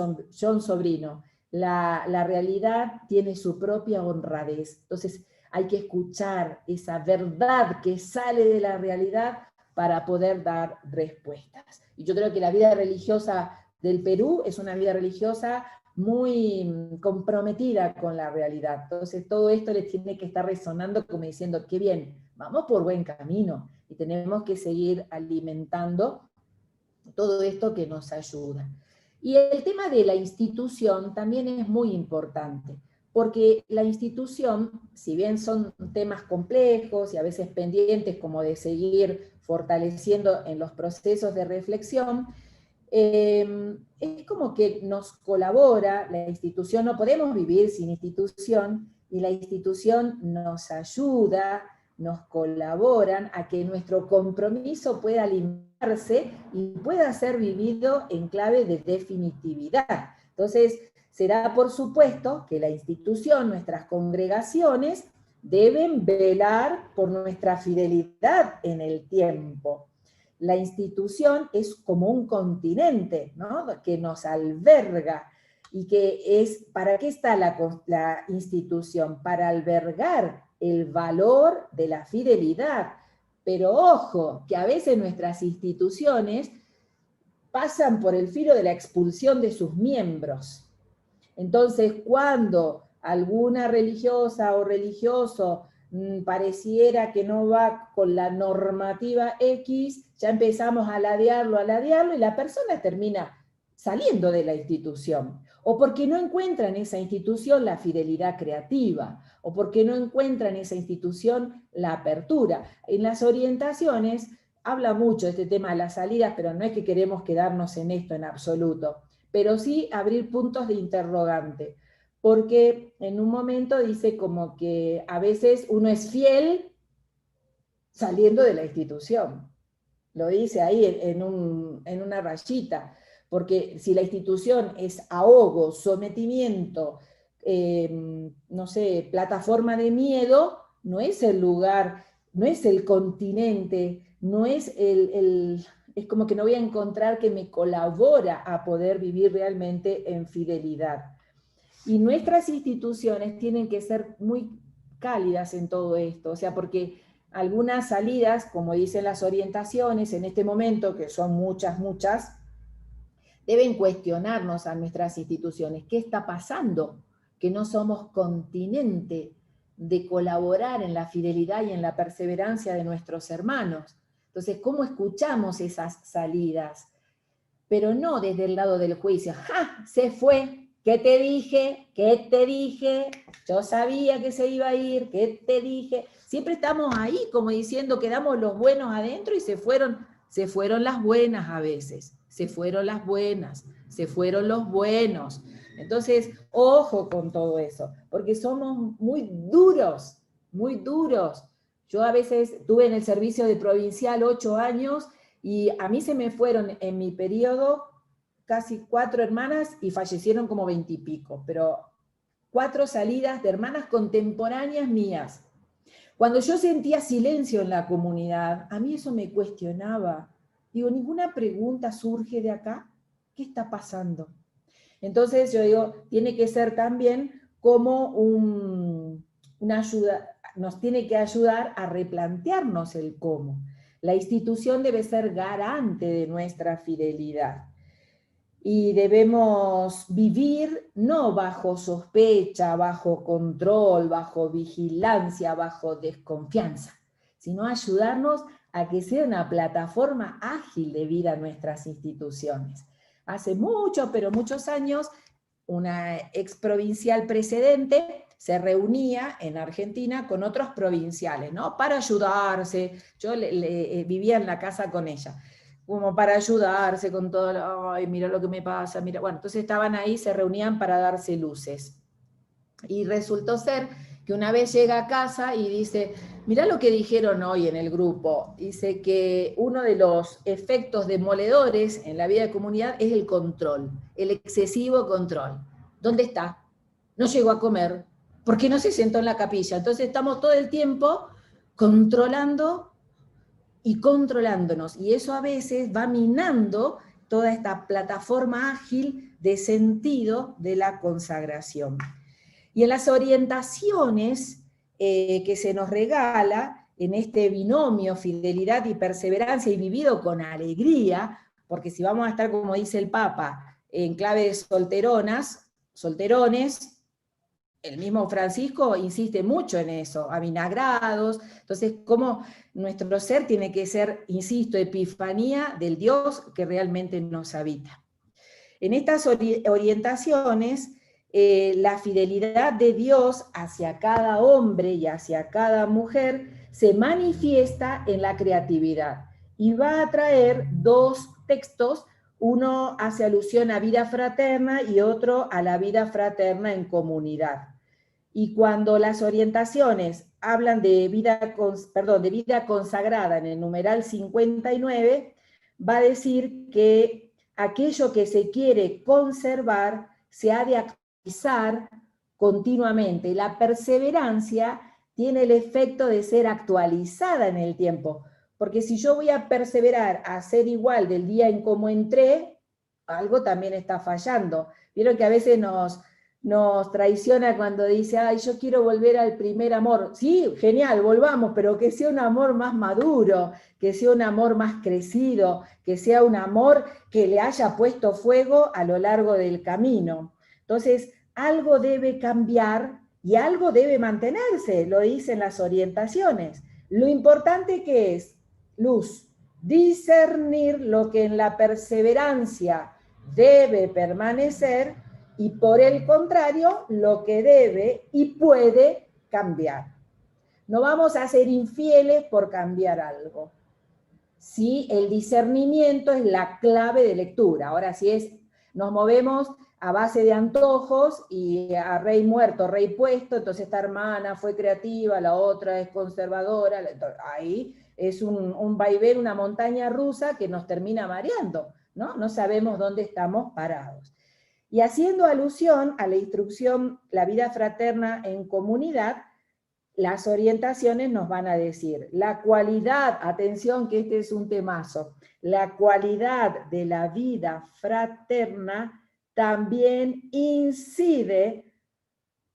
[SPEAKER 1] Sobrino, la realidad tiene su propia honradez. Entonces hay que escuchar esa verdad que sale de la realidad para poder dar respuestas. Y yo creo que la vida religiosa del Perú es una vida religiosa muy comprometida con la realidad. Entonces todo esto les tiene que estar resonando como diciendo, qué bien, vamos por buen camino, y tenemos que seguir alimentando todo esto que nos ayuda. Y el tema de la institución también es muy importante, porque la institución, si bien son temas complejos y a veces pendientes como de seguir fortaleciendo en los procesos de reflexión, es como que nos colabora la institución, no podemos vivir sin institución, y la institución nos ayuda, nos colaboran a que nuestro compromiso pueda alimentarse y pueda ser vivido en clave de definitividad. Entonces, será por supuesto que la institución, nuestras congregaciones, deben velar por nuestra fidelidad en el tiempo. La institución es como un continente, ¿no?, que nos alberga, y que es, ¿para qué está la institución? Para albergar el valor de la fidelidad. Pero ojo, que a veces nuestras instituciones pasan por el filo de la expulsión de sus miembros. Entonces, cuando alguna religiosa o religioso pareciera que no va con la normativa X, ya empezamos a ladearlo, y la persona termina saliendo de la institución. o porque no encuentra en esa institución la fidelidad creativa, o porque no encuentra en esa institución la apertura. En las orientaciones habla mucho de este tema de las salidas, pero no es que queremos quedarnos en esto en absoluto, pero sí abrir puntos de interrogante, porque en un momento dice como que a veces uno es fiel saliendo de la institución. Lo dice ahí en una rayita, porque si la institución es ahogo, sometimiento, no sé, plataforma de miedo, no es el lugar, no es el continente, no es es como que no voy a encontrar que me colabora a poder vivir realmente en fidelidad. Y nuestras instituciones tienen que ser muy cálidas en todo esto, o sea, porque algunas salidas, como dicen las orientaciones, en este momento, que son muchas, deben cuestionarnos a nuestras instituciones. ¿Qué está pasando? Que no somos continente de colaborar en la fidelidad y en la perseverancia de nuestros hermanos. Entonces, ¿cómo escuchamos esas salidas? Pero no desde el lado del juicio. ¡Ja! Se fue. ¿Qué te dije? ¿Qué te dije? Yo sabía que se iba a ir. ¿Qué te dije? Siempre estamos ahí como diciendo, quedamos los buenos adentro y se fueron las buenas a veces. Se fueron las buenas. Se fueron los buenos. Entonces, ojo con todo eso, porque somos muy duros, muy duros. Yo a veces estuve en el servicio de provincial 8 años y a mí se me fueron en mi periodo casi 4 hermanas y fallecieron como 20 y pico, pero 4 salidas de hermanas contemporáneas mías. Cuando yo sentía silencio en la comunidad, a mí eso me cuestionaba. Digo, ¿ninguna pregunta surge de acá? ¿Qué está pasando? Entonces yo digo, tiene que ser también como una ayuda, nos tiene que ayudar a replantearnos el cómo. La institución debe ser garante de nuestra fidelidad. Y debemos vivir no bajo sospecha, bajo control, bajo vigilancia, bajo desconfianza, sino ayudarnos a que sea una plataforma ágil de vida en nuestras instituciones. Hace mucho, pero muchos años, una exprovincial precedente se reunía en Argentina con otros provinciales, ¿no? Para ayudarse. Yo vivía en la casa con ella, como para ayudarse con todo, ay, mira lo que me pasa, mira. Bueno, entonces estaban ahí, se reunían para darse luces. Y resultó ser que una vez llega a casa y dice, mirá lo que dijeron hoy en el grupo. Dice que uno de los efectos demoledores en la vida de comunidad es el control, el excesivo control. ¿Dónde está? No llegó a comer. ¿Por qué no se sentó en la capilla? Entonces estamos todo el tiempo controlando y controlándonos. Y eso a veces va minando toda esta plataforma ágil de sentido de la consagración. Y en las orientaciones que se nos regala, en este binomio fidelidad y perseverancia y vivido con alegría, porque si vamos a estar, como dice el Papa, en clave de solterones, el mismo Francisco insiste mucho en eso, avinagrados. Entonces, cómo nuestro ser tiene que ser, insisto, epifanía del Dios que realmente nos habita. En estas orientaciones, la fidelidad de Dios hacia cada hombre y hacia cada mujer se manifiesta en la creatividad. Y va a traer 2 textos, uno hace alusión a vida fraterna y otro a la vida fraterna en comunidad. Y cuando las orientaciones hablan de vida consagrada en el numeral 59, va a decir que aquello que se quiere conservar se ha de actualizar continuamente. La perseverancia tiene el efecto de ser actualizada en el tiempo, porque si yo voy a perseverar a ser igual del día en cómo entré, algo también está fallando. Vieron que a veces nos traiciona cuando dice, ay, yo quiero volver al primer amor. Sí, genial, volvamos, pero que sea un amor más maduro, que sea un amor más crecido, que sea un amor que le haya puesto fuego a lo largo del camino. Entonces, algo debe cambiar y algo debe mantenerse, lo dicen las orientaciones. Lo importante que es, Luz, discernir lo que en la perseverancia debe permanecer y por el contrario, lo que debe y puede cambiar. No vamos a ser infieles por cambiar algo. Sí, el discernimiento es la clave de lectura. Ahora, nos movemos a base de antojos y a rey muerto, rey puesto, entonces esta hermana fue creativa, la otra es conservadora, ahí es un vaivén, una montaña rusa que nos termina mareando, ¿no? No sabemos dónde estamos parados. Y haciendo alusión a la instrucción La vida fraterna en comunidad, las orientaciones nos van a decir, la cualidad, atención que este es un temazo, la cualidad de la vida fraterna también incide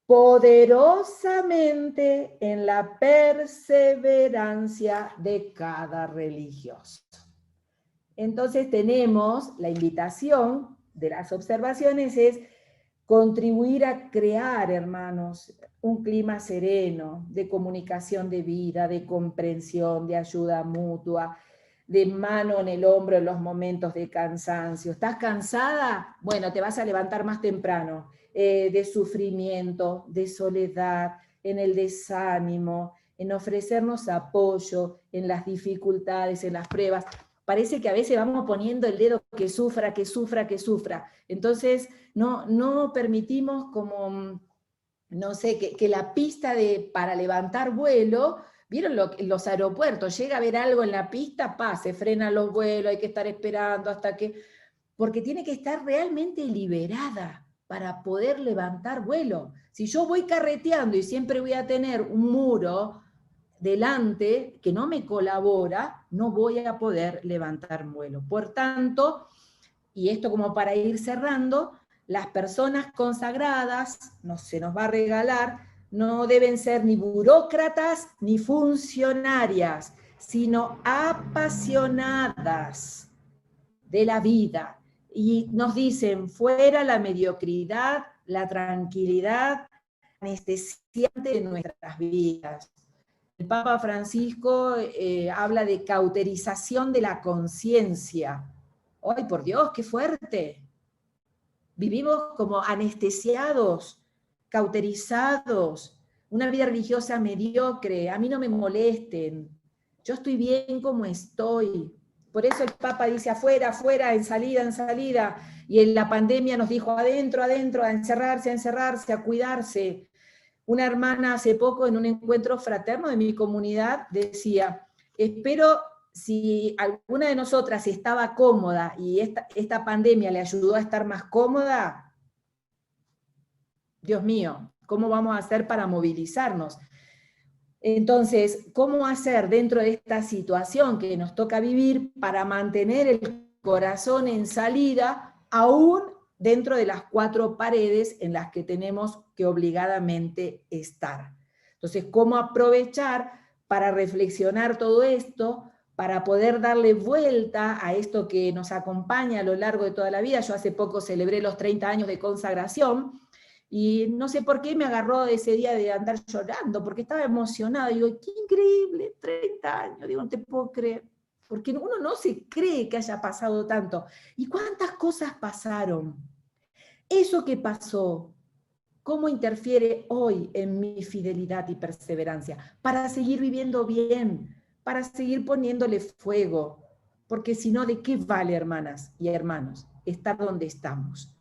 [SPEAKER 1] poderosamente en la perseverancia de cada religioso. Entonces tenemos la invitación de las observaciones es contribuir a crear, hermanos, un clima sereno, de comunicación de vida, de comprensión, de ayuda mutua, de mano en el hombro en los momentos de cansancio. ¿Estás cansada? Bueno, te vas a levantar más temprano. De sufrimiento, de soledad, en el desánimo, en ofrecernos apoyo, en las dificultades, en las pruebas. Parece que a veces vamos poniendo el dedo que sufra, que sufra, que sufra. Entonces, no permitimos como, no sé, que la pista para levantar vuelo, ¿vieron los aeropuertos? Llega a haber algo en la pista, se frenan los vuelos, hay que estar esperando hasta que... Porque tiene que estar realmente liberada para poder levantar vuelo. Si yo voy carreteando y siempre voy a tener un muro delante que no me colabora, no voy a poder levantar vuelo. Por tanto, y esto como para ir cerrando, las personas consagradas, se nos va a regalar, no deben ser ni burócratas ni funcionarias, sino apasionadas de la vida. Y nos dicen, fuera la mediocridad, la tranquilidad anestesiante de nuestras vidas. El Papa Francisco habla de cauterización de la conciencia. ¡Ay, por Dios, qué fuerte! Vivimos como anestesiados, cauterizados, una vida religiosa mediocre, a mí no me molesten, yo estoy bien como estoy. Por eso el Papa dice afuera, afuera, en salida, y en la pandemia nos dijo adentro, adentro, a encerrarse, a cuidarse. Una hermana hace poco en un encuentro fraterno de mi comunidad decía, espero si alguna de nosotras estaba cómoda y esta pandemia le ayudó a estar más cómoda, Dios mío, ¿cómo vamos a hacer para movilizarnos? Entonces, ¿cómo hacer dentro de esta situación que nos toca vivir para mantener el corazón en salida, aún dentro de las 4 paredes en las que tenemos que obligadamente estar? Entonces, ¿cómo aprovechar para reflexionar todo esto, para poder darle vuelta a esto que nos acompaña a lo largo de toda la vida? Yo hace poco celebré los 30 años de consagración, y no sé por qué me agarró ese día de andar llorando, porque estaba emocionada. Digo, qué increíble, 30 años, digo, no te puedo creer. Porque uno no se cree que haya pasado tanto. ¿Y cuántas cosas pasaron? Eso que pasó, ¿cómo interfiere hoy en mi fidelidad y perseverancia? Para seguir viviendo bien, para seguir poniéndole fuego. Porque si no, ¿de qué vale, hermanas y hermanos, estar donde estamos?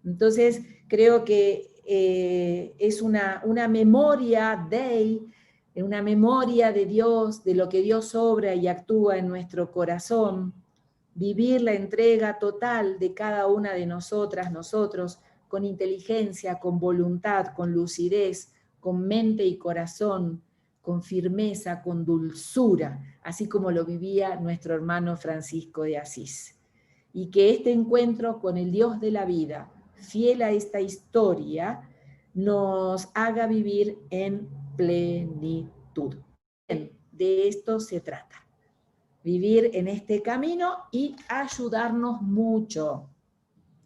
[SPEAKER 1] Entonces, creo que es una memoria una memoria de Dios, de lo que Dios obra y actúa en nuestro corazón, vivir la entrega total de cada una de nosotras, nosotros, con inteligencia, con voluntad, con lucidez, con mente y corazón, con firmeza, con dulzura, así como lo vivía nuestro hermano Francisco de Asís. Y que este encuentro con el Dios de la vida, fiel a esta historia, nos haga vivir en plenitud. Bien, de esto se trata. Vivir en este camino y ayudarnos mucho.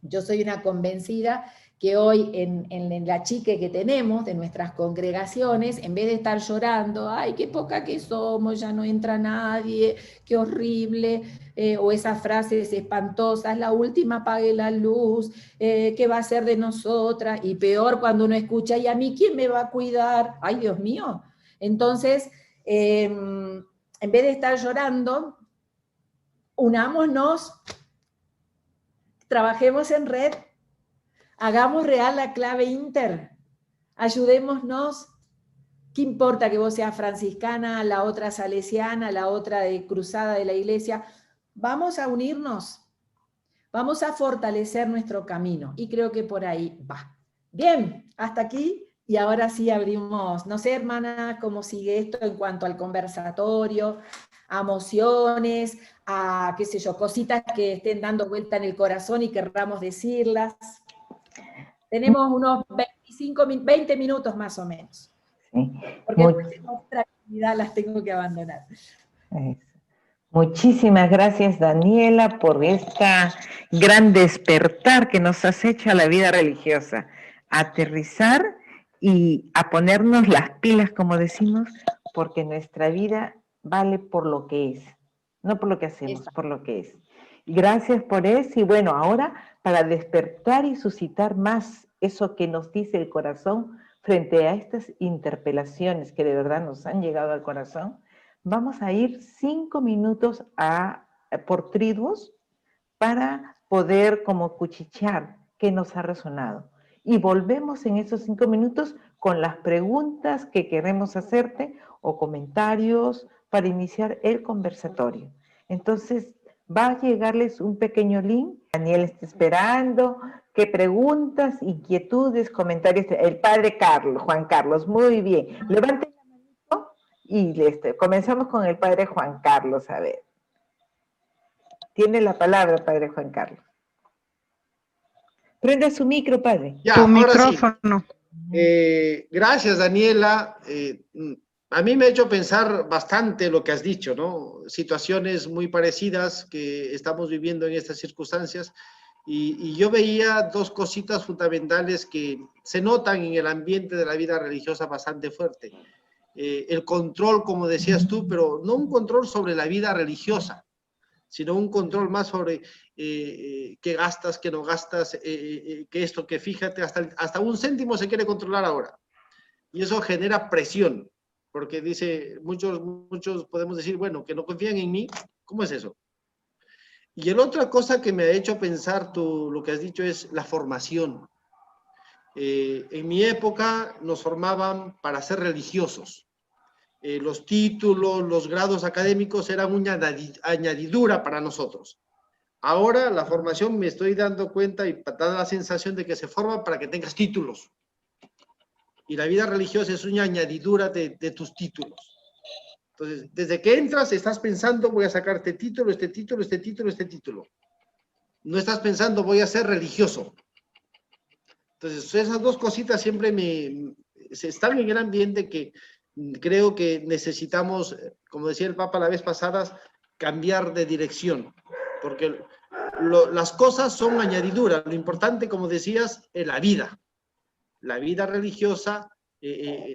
[SPEAKER 1] Yo soy una convencida que hoy en la chique que tenemos, de nuestras congregaciones, en vez de estar llorando, ay, qué poca que somos, ya no entra nadie, qué horrible, o esas frases espantosas, la última apague la luz, ¿qué va a ser de nosotras? Y peor cuando uno escucha, ¿y a mí quién me va a cuidar? Ay, Dios mío. Entonces, en vez de estar llorando, unámonos, trabajemos en red, hagamos real la clave inter, ayudémonos. ¿Qué importa que vos seas franciscana, la otra salesiana, la otra de cruzada de la iglesia? Vamos a unirnos, vamos a fortalecer nuestro camino, y creo que por ahí va. Bien, hasta aquí, y ahora sí abrimos, no sé, hermana, cómo sigue esto en cuanto al conversatorio, a emociones, a, qué sé yo, cositas que estén dando vuelta en el corazón y querramos decirlas. Tenemos unos 20 minutos más o menos.
[SPEAKER 2] Sí.
[SPEAKER 1] Porque después en otra actividad las tengo que abandonar.
[SPEAKER 2] Muchísimas gracias, Daniela, por esta gran despertar que nos has hecho a la vida religiosa. A aterrizar y a ponernos las pilas, como decimos, porque nuestra vida vale por lo que es, no por lo que hacemos, por lo que es. Gracias por eso, y bueno, ahora para despertar y suscitar más eso que nos dice el corazón frente a estas interpelaciones que de verdad nos han llegado al corazón, vamos a ir 5 minutos por triduos para poder como cuchichear qué nos ha resonado. Y volvemos en esos 5 minutos con las preguntas que queremos hacerte o comentarios para iniciar el conversatorio. Entonces, va a llegarles un pequeño link. Daniel está esperando. ¿Qué preguntas, inquietudes, comentarios? El padre Carlos, Juan Carlos, muy bien. Levanten la manito y comenzamos con el padre Juan Carlos, a ver. Tiene la palabra, padre Juan Carlos. Prenda su micro, padre.
[SPEAKER 3] Ya,
[SPEAKER 4] tu
[SPEAKER 3] ahora
[SPEAKER 4] micrófono.
[SPEAKER 3] Sí. Gracias, Daniela. A mí me ha hecho pensar bastante lo que has dicho, ¿no? Situaciones muy parecidas que estamos viviendo en estas circunstancias. Y yo veía dos cositas fundamentales que se notan en el ambiente de la vida religiosa bastante fuerte. El control, como decías tú, pero no un control sobre la vida religiosa, sino un control más sobre qué gastas, qué no gastas, que esto, que fíjate, hasta un céntimo se quiere controlar ahora. Y eso genera presión, porque dice, muchos podemos decir, bueno, que no confían en mí, ¿cómo es eso? Y la otra cosa que me ha hecho pensar lo que has dicho es la formación. En mi época nos formaban para ser religiosos. Los títulos, los grados académicos eran una añadidura para nosotros. Ahora la formación me estoy dando cuenta y da la sensación de que se forma para que tengas títulos. Y la vida religiosa es una añadidura de tus títulos. Entonces, desde que entras estás pensando, voy a sacarte título, este título, este título, este título. No estás pensando, voy a ser religioso. Entonces, esas dos cositas siempre están en el ambiente que creo que necesitamos, como decía el Papa la vez pasada, cambiar de dirección, porque las cosas son añadiduras. Lo importante, como decías, es la vida religiosa,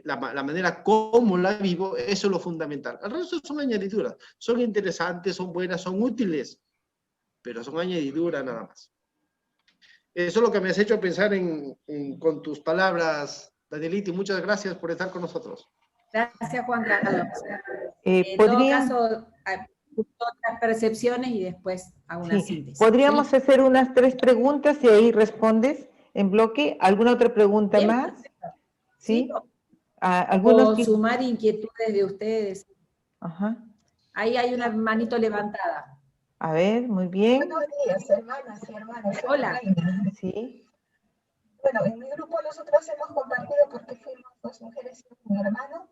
[SPEAKER 3] la manera como la vivo, eso es lo fundamental. El resto son añadiduras, son interesantes, son buenas, son útiles, pero son añadiduras nada más. Eso es lo que me has hecho pensar con tus palabras, Danielita, y muchas gracias por estar con nosotros.
[SPEAKER 1] Gracias, Juan Carlos. En todo caso, hay otras percepciones y después hago una síntesis.
[SPEAKER 2] Podríamos hacer unas 3 preguntas y ahí respondes en bloque. ¿Alguna otra pregunta
[SPEAKER 1] Bien,
[SPEAKER 2] más? ¿Sí?
[SPEAKER 1] O sumar inquietudes de ustedes.
[SPEAKER 2] Ajá.
[SPEAKER 1] Ahí hay una manito levantada.
[SPEAKER 2] A ver, muy bien.
[SPEAKER 5] Buenos días, hermanas y hermanos.
[SPEAKER 1] Hola.
[SPEAKER 2] Sí.
[SPEAKER 5] Bueno, en mi grupo nosotros hemos compartido, porque fuimos 2 mujeres y un hermano,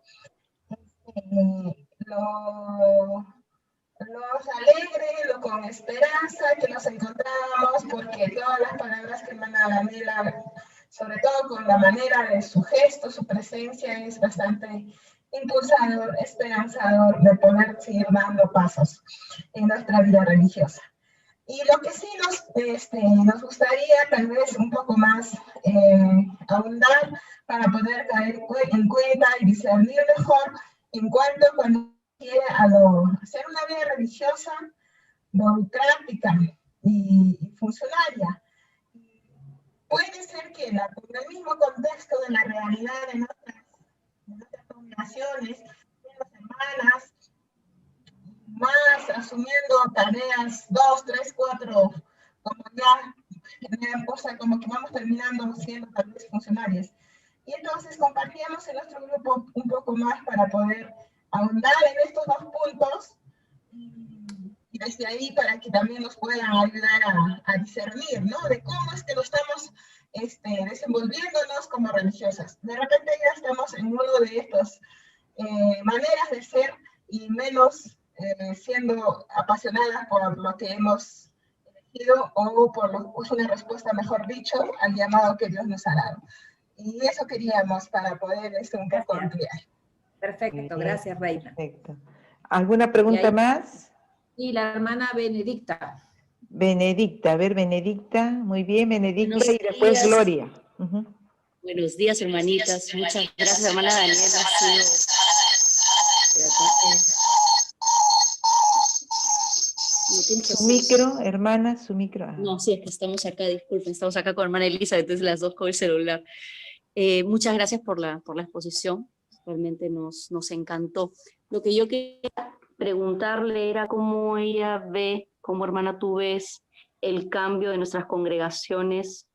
[SPEAKER 5] los alegre, lo con esperanza que nos encontramos, porque todas las palabras que emana Daniela, sobre todo con la manera de su gesto, su presencia, es bastante impulsador, esperanzador de poder seguir dando pasos en nuestra vida religiosa. Y lo que sí nos gustaría tal vez un poco más ahondar para poder caer en cuenta y discernir mejor en cuanto cuando quiere hacer una vida religiosa burocrática y funcionaria. Puede ser que en el mismo contexto de la realidad de nuestras congregaciones, de las hermanas, más asumiendo tareas 2, 3, 4, como ya, como que vamos terminando siendo tal vez funcionarias. Y entonces compartíamos en nuestro grupo un poco más para poder ahondar en estos dos puntos y desde ahí para que también nos puedan ayudar a discernir, ¿no? De cómo es que lo estamos desenvolviéndonos como religiosas. De repente ya estamos en uno de estas maneras de ser y menos siendo apasionadas por lo que hemos elegido o por una respuesta, mejor dicho, al llamado que Dios nos ha dado. Y eso queríamos para poder un poco ampliar.
[SPEAKER 1] Perfecto, gracias, Reina.
[SPEAKER 2] Perfecto. ¿Alguna pregunta más?
[SPEAKER 1] Y la hermana Benedicta.
[SPEAKER 2] Benedicta, a ver, Benedicta, muy bien, Benedicta,
[SPEAKER 4] Buenos
[SPEAKER 2] y después
[SPEAKER 4] días.
[SPEAKER 2] Gloria.
[SPEAKER 4] Buenos días, hermanitas. Muchas gracias, hermana Daniela.
[SPEAKER 2] Su micro, hermana, su micro.
[SPEAKER 4] No, sí, es que estamos acá, disculpen, estamos acá con hermana Elisa, entonces las dos con el celular. Muchas gracias por la exposición, realmente nos encantó. Lo que yo quería preguntarle era cómo ella ve, cómo hermana tú ves el cambio de nuestras congregaciones,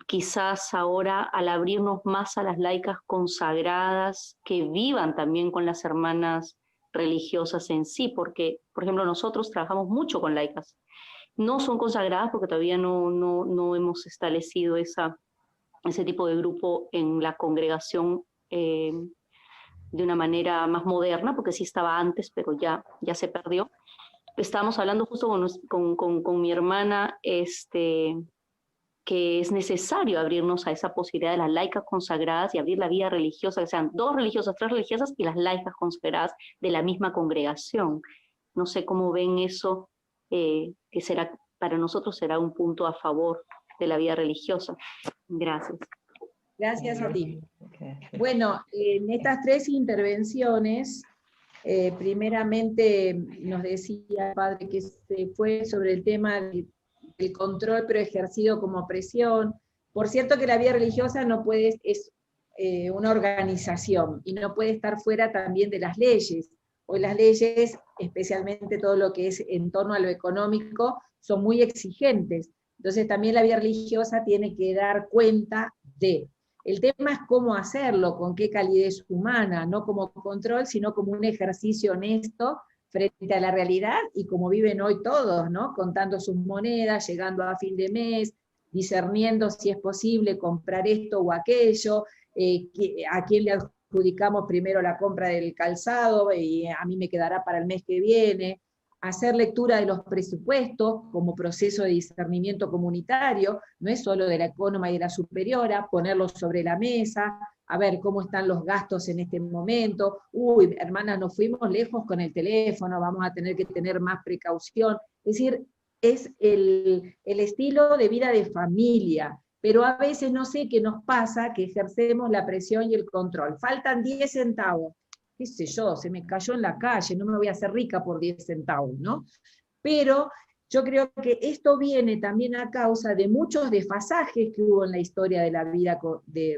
[SPEAKER 4] quizás ahora al abrirnos más a las laicas consagradas, que vivan también con las hermanas religiosas en sí, porque, por ejemplo, nosotros trabajamos mucho con laicas. No son consagradas porque todavía no hemos establecido ese tipo de grupo en la congregación de una manera más moderna, porque sí estaba antes, pero ya se perdió. Estábamos hablando justo con mi hermana, que es necesario abrirnos a esa posibilidad de las laicas consagradas y abrir la vida religiosa, que sean 2 religiosas, 3 religiosas y las laicas consagradas de la misma congregación. No sé cómo ven eso, que para nosotros será un punto a favor de la vida religiosa. Gracias.
[SPEAKER 1] Gracias a ti. Bueno, en estas 3 intervenciones, primeramente nos decía el padre que se fue sobre el tema del control pero ejercido como presión. Por cierto que la vida religiosa es una organización y no puede estar fuera también de las leyes. Hoy las leyes, especialmente todo lo que es en torno a lo económico, son muy exigentes. Entonces también la vida religiosa tiene que dar cuenta de. El tema es cómo hacerlo, con qué calidez humana, no como control, sino como un ejercicio honesto frente a la realidad y como viven hoy todos, ¿no? Contando sus monedas, llegando a fin de mes, discerniendo si es posible comprar esto o aquello, a quién le adjudicamos primero la compra del calzado y a mí me quedará para el mes que viene, hacer lectura de los presupuestos como proceso de discernimiento comunitario, no es solo de la ecónoma y de la superiora, ponerlos sobre la mesa, a ver cómo están los gastos en este momento, uy, hermanas, nos fuimos lejos con el teléfono, vamos a tener que tener más precaución, es decir, es el estilo de vida de familia, pero a veces no sé qué nos pasa, que ejercemos la presión y el control, faltan 10 centavos, qué sé yo, se me cayó en la calle, no me voy a hacer rica por 10 centavos, ¿no? Pero yo creo que esto viene también a causa de muchos desfasajes que hubo en la historia de la vida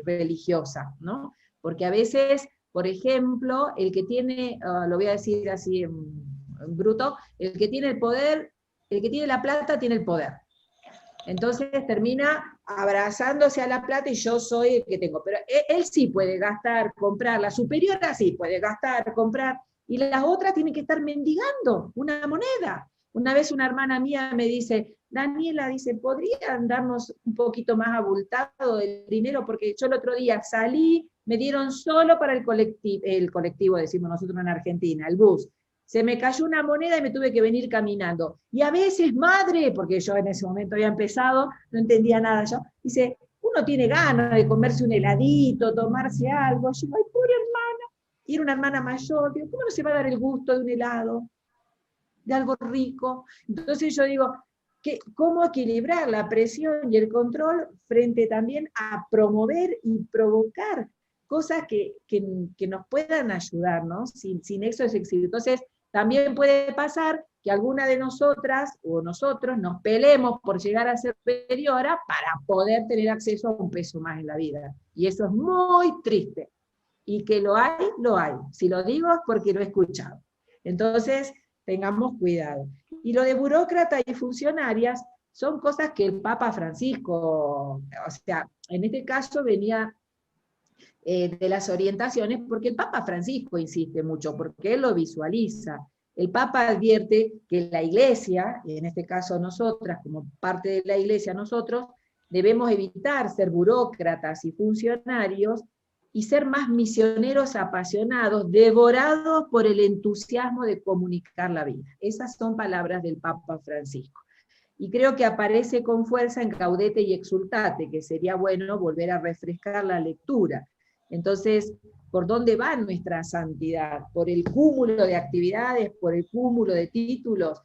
[SPEAKER 1] religiosa, ¿no? Porque a veces, por ejemplo, el que tiene, lo voy a decir así en bruto, el que tiene el poder, el que tiene la plata tiene el poder. Entonces termina abrazándose a la plata y yo soy el que tengo. Pero él sí puede gastar, comprar, la superiora sí puede gastar, comprar, y las otras tienen que estar mendigando una moneda. Una vez una hermana mía me dice, Daniela, dice, ¿podrían darnos un poquito más abultado el dinero? Porque yo el otro día salí, me dieron solo para el colectivo, decimos nosotros en Argentina, el bus. Se me cayó una moneda y me tuve que venir caminando. Y a veces, madre, porque yo en ese momento había empezado, no entendía nada yo, dice, uno tiene ganas de comerse un heladito, tomarse algo. Yo digo, ay, pobre hermana. Y era una hermana mayor, digo, ¿cómo no se va a dar el gusto de un helado? De algo rico. Entonces yo digo, cómo equilibrar la presión y el control frente también a promover y provocar cosas que nos puedan ayudar, ¿no? Sin eso es éxito. Entonces, también puede pasar que alguna de nosotras o nosotros nos peleemos por llegar a ser superiora para poder tener acceso a un peso más en la vida. Y eso es muy triste. Y que lo hay, lo hay. Si lo digo es porque lo he escuchado. Entonces, tengamos cuidado. Y lo de burócratas y funcionarias son cosas que el Papa Francisco, o sea, en este caso venía de las orientaciones, porque el Papa Francisco insiste mucho, porque él lo visualiza. El Papa advierte que la Iglesia, y en este caso nosotras, como parte de la Iglesia nosotros, debemos evitar ser burócratas y funcionarios y ser más misioneros apasionados, devorados por el entusiasmo de comunicar la vida. Esas son palabras del Papa Francisco. Y creo que aparece con fuerza en Gaudete y Exultate, que sería bueno volver a refrescar la lectura. Entonces, ¿por dónde va nuestra santidad? ¿Por el cúmulo de actividades? ¿Por el cúmulo de títulos?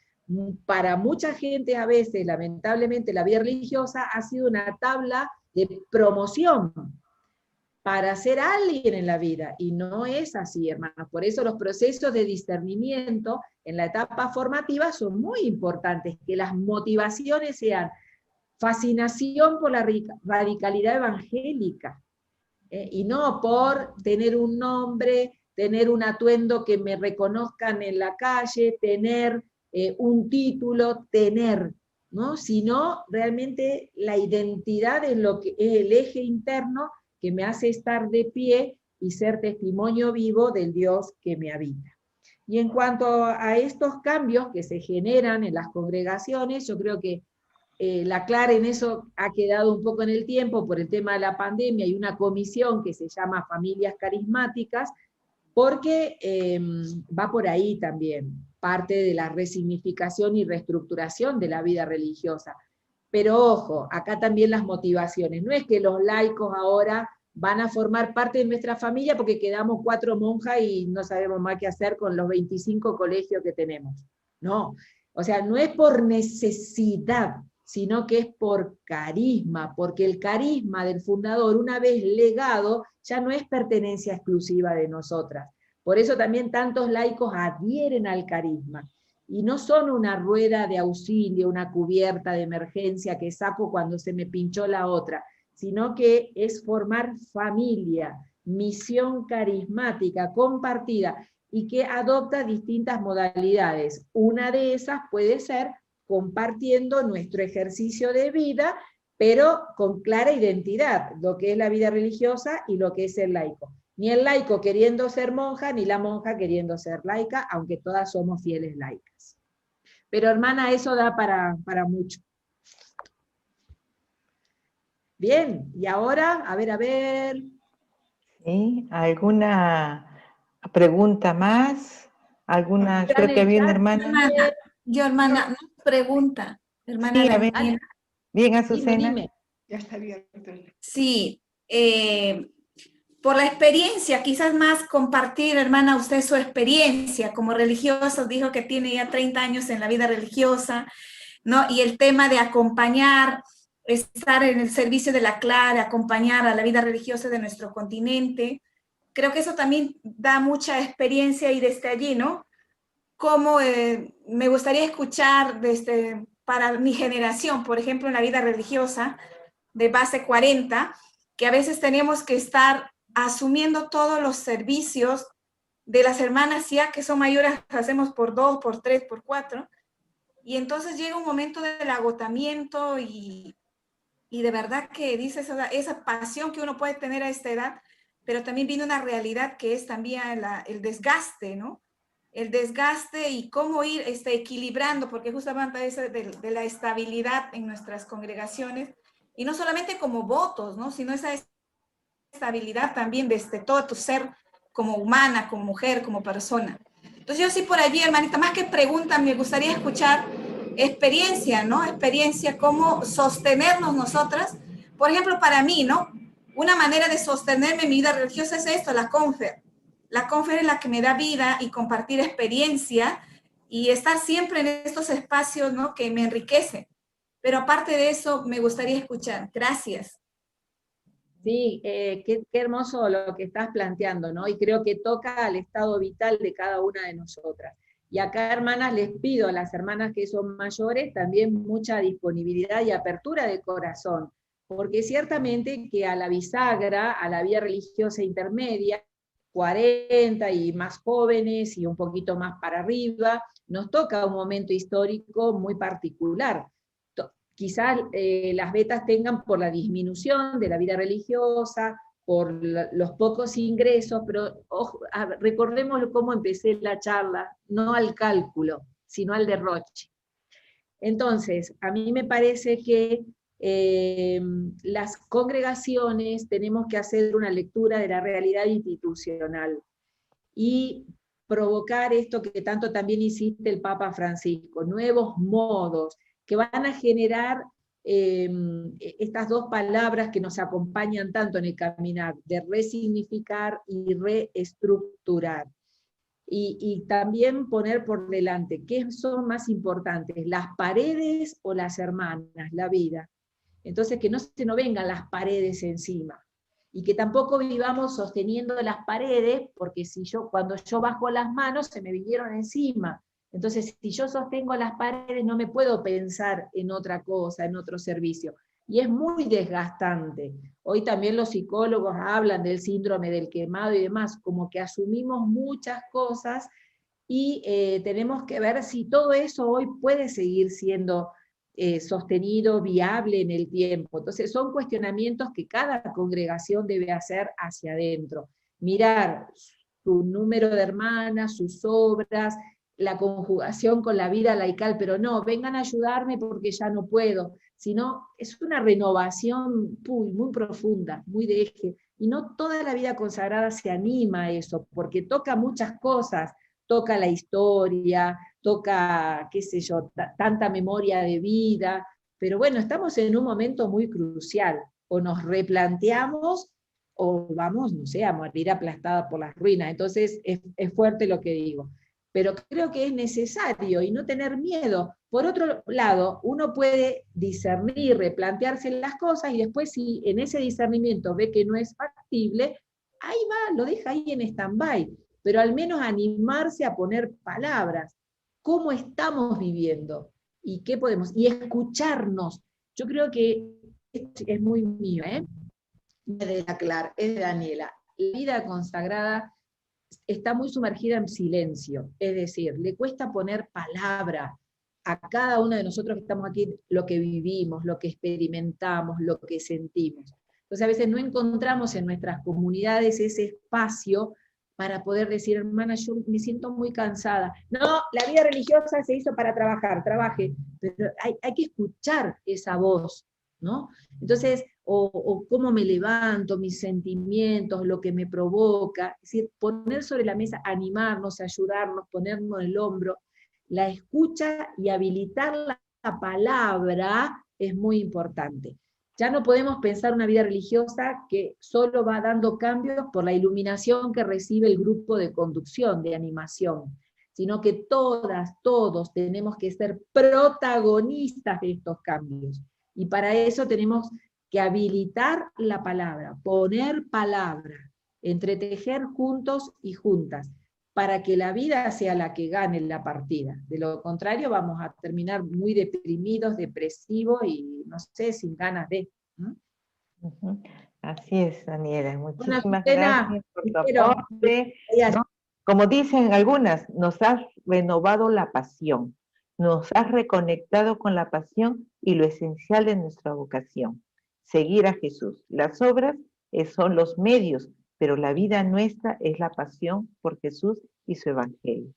[SPEAKER 1] Para mucha gente a veces, lamentablemente, la vida religiosa ha sido una tabla de promoción para ser alguien en la vida, y no es así, hermanos. Por eso los procesos de discernimiento en la etapa formativa son muy importantes, que las motivaciones sean fascinación por la radicalidad evangélica, y no por tener un nombre, tener un atuendo que me reconozcan en la calle, tener un título, ¿no? Sino realmente la identidad es lo que es el eje interno que me hace estar de pie y ser testimonio vivo del Dios que me habita. Y en cuanto a estos cambios que se generan en las congregaciones, yo creo que la CLAR en eso ha quedado un poco en el tiempo por el tema de la pandemia. Hay una comisión que se llama Familias Carismáticas, porque va por ahí también, parte de la resignificación y reestructuración de la vida religiosa. Pero ojo, acá también las motivaciones. No es que los laicos ahora van a formar parte de nuestra familia porque quedamos 4 monjas y no sabemos más qué hacer con los 25 colegios que tenemos. No, o sea, no es por necesidad, sino que es por carisma, porque el carisma del fundador, una vez legado, ya no es pertenencia exclusiva de nosotras. Por eso también tantos laicos adhieren al carisma. Y no son una rueda de auxilio, una cubierta de emergencia que saco cuando se me pinchó la otra, sino que es formar familia, misión carismática, compartida, y que adopta distintas modalidades. Una de esas puede ser compartiendo nuestro ejercicio de vida, pero con clara identidad, lo que es la vida religiosa y lo que es el laico. Ni el laico queriendo ser monja, ni la monja queriendo ser laica, aunque todas somos fieles laicas. Pero hermana, eso da para mucho. Bien, y ahora, a ver.
[SPEAKER 2] ¿Sí? ¿Alguna pregunta más? ¿Alguna? Creo que había una hermana.
[SPEAKER 6] Hermana, no pregunta. Hermana
[SPEAKER 2] Sí,
[SPEAKER 6] Daniela.
[SPEAKER 2] bien, Azucena.
[SPEAKER 1] Dime.
[SPEAKER 5] Ya está abierto.
[SPEAKER 6] Sí, por la experiencia, quizás más compartir, hermana, usted su experiencia como religiosa, dijo que tiene ya 30 años en la vida religiosa, ¿no? Y el tema de acompañar, estar en el servicio de la CLAR, acompañar a la vida religiosa de nuestro continente, creo que eso también da mucha experiencia y desde allí, ¿no? Como me gustaría escuchar para mi generación, por ejemplo, en la vida religiosa de base 40, que a veces tenemos que estar asumiendo todos los servicios de las hermanas ya que son mayores, hacemos por 2, por 3, por 4, y entonces llega un momento del agotamiento y de verdad que dice esa pasión que uno puede tener a esta edad, pero también viene una realidad que es también el desgaste, ¿no? El desgaste y cómo ir equilibrando, porque justamente eso de la estabilidad en nuestras congregaciones, y no solamente como votos, ¿no? Sino esa estabilidad también desde todo tu ser como humana, como mujer, como persona. Entonces yo sí por allí, hermanita, más que pregunta, me gustaría escuchar experiencia, ¿no? Experiencia, cómo sostenernos nosotras. Por ejemplo, para mí, ¿no? Una manera de sostenerme en mi vida religiosa es esto, la confer. La confer es la que me da vida y compartir experiencia y estar siempre en estos espacios, ¿no? Que me enriquecen. Pero aparte de eso, me gustaría escuchar. Gracias.
[SPEAKER 1] Sí, qué hermoso lo que estás planteando, ¿no? Y creo que toca al estado vital de cada una de nosotras. Y acá, hermanas, les pido a las hermanas que son mayores también mucha disponibilidad y apertura de corazón, porque ciertamente que a la bisagra, a la vida religiosa intermedia, 40 y más jóvenes y un poquito más para arriba, nos toca un momento histórico muy particular. Quizás las vetas tengan por la disminución de la vida religiosa, por los pocos ingresos, pero recordemos cómo empecé la charla, no al cálculo, sino al derroche. Entonces, a mí me parece que las congregaciones tenemos que hacer una lectura de la realidad institucional y provocar esto que tanto también insiste el Papa Francisco, nuevos modos que van a generar estas dos palabras que nos acompañan tanto en el caminar, de resignificar y reestructurar. Y también poner por delante, ¿qué son más importantes? ¿Las paredes o las hermanas, la vida? Entonces que no se nos vengan las paredes encima. Y que tampoco vivamos sosteniendo las paredes, porque cuando yo bajo las manos se me vinieron encima. Entonces, si yo sostengo las paredes, no me puedo pensar en otra cosa, en otro servicio. Y es muy desgastante. Hoy también los psicólogos hablan del síndrome del quemado y demás, como que asumimos muchas cosas y tenemos que ver si todo eso hoy puede seguir siendo sostenido, viable en el tiempo. Entonces son cuestionamientos que cada congregación debe hacer hacia adentro. Mirar su número de hermanas, sus obras, la conjugación con la vida laical, pero no, vengan a ayudarme porque ya no puedo, sino es una renovación muy profunda, muy de eje, y no toda la vida consagrada se anima a eso, porque toca muchas cosas, toca la historia, toca, qué sé yo, tanta memoria de vida, pero bueno, estamos en un momento muy crucial, o nos replanteamos, o vamos, no sé, a morir aplastada por las ruinas, entonces es fuerte lo que digo. Pero creo que es necesario y no tener miedo. Por otro lado, uno puede discernir, replantearse las cosas y después si en ese discernimiento ve que no es factible, ahí va, lo deja ahí en stand-by, pero al menos animarse a poner palabras. ¿Cómo estamos viviendo? ¿Y qué podemos? Y escucharnos. Yo creo que es muy mío, de la Clar, es de Daniela. La vida consagrada está muy sumergida en silencio, es decir, le cuesta poner palabra a cada uno de nosotros que estamos aquí, lo que vivimos, lo que experimentamos, lo que sentimos. Entonces a veces no encontramos en nuestras comunidades ese espacio para poder decir, hermana, yo me siento muy cansada. No, la vida religiosa se hizo para trabajar, trabaje, pero hay que escuchar esa voz, ¿no? Entonces, o cómo me levanto, mis sentimientos, lo que me provoca, es decir, poner sobre la mesa, animarnos, ayudarnos, ponernos el hombro, la escucha y habilitar la palabra es muy importante. Ya no podemos pensar una vida religiosa que solo va dando cambios por la iluminación que recibe el grupo de conducción, de animación, sino que todos tenemos que ser protagonistas de estos cambios. Y para eso tenemos que habilitar la palabra, poner palabra, entretejer juntos y juntas, para que la vida sea la que gane la partida. De lo contrario vamos a terminar muy deprimidos, depresivos y no sé, sin ganas de...
[SPEAKER 2] Así es, Daniela. Muchísimas
[SPEAKER 1] Susana,
[SPEAKER 2] gracias por tu aporte. ¿No? Como dicen algunas, nos has renovado la pasión, nos has reconectado con la pasión y lo esencial de nuestra vocación, seguir a Jesús. Las obras son los medios, pero la vida nuestra es la pasión por Jesús y su evangelio.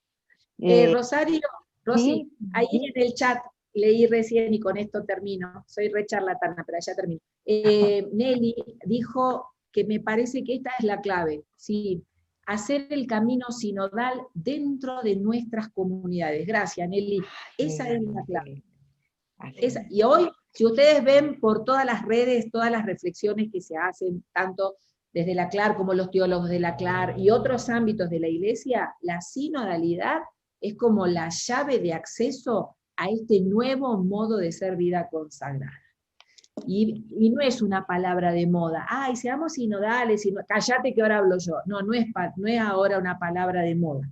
[SPEAKER 1] Rosario, Rosy,
[SPEAKER 2] sí,
[SPEAKER 1] ahí en el chat leí recién, y con esto termino, soy re charlatana, pero ya termino. Nelly dijo que me parece que esta es la clave, ¿sí? Hacer el camino sinodal dentro de nuestras comunidades. Gracias, Nelly. Esa es la clave. Y hoy, si ustedes ven por todas las redes, todas las reflexiones que se hacen, tanto desde la CLAR como los teólogos de la CLAR y otros ámbitos de la Iglesia, la sinodalidad es como la llave de acceso a este nuevo modo de ser vida consagrada. Y no es una palabra de moda, ay, seamos sinodales, cállate que ahora hablo yo. No, no es ahora una palabra de moda,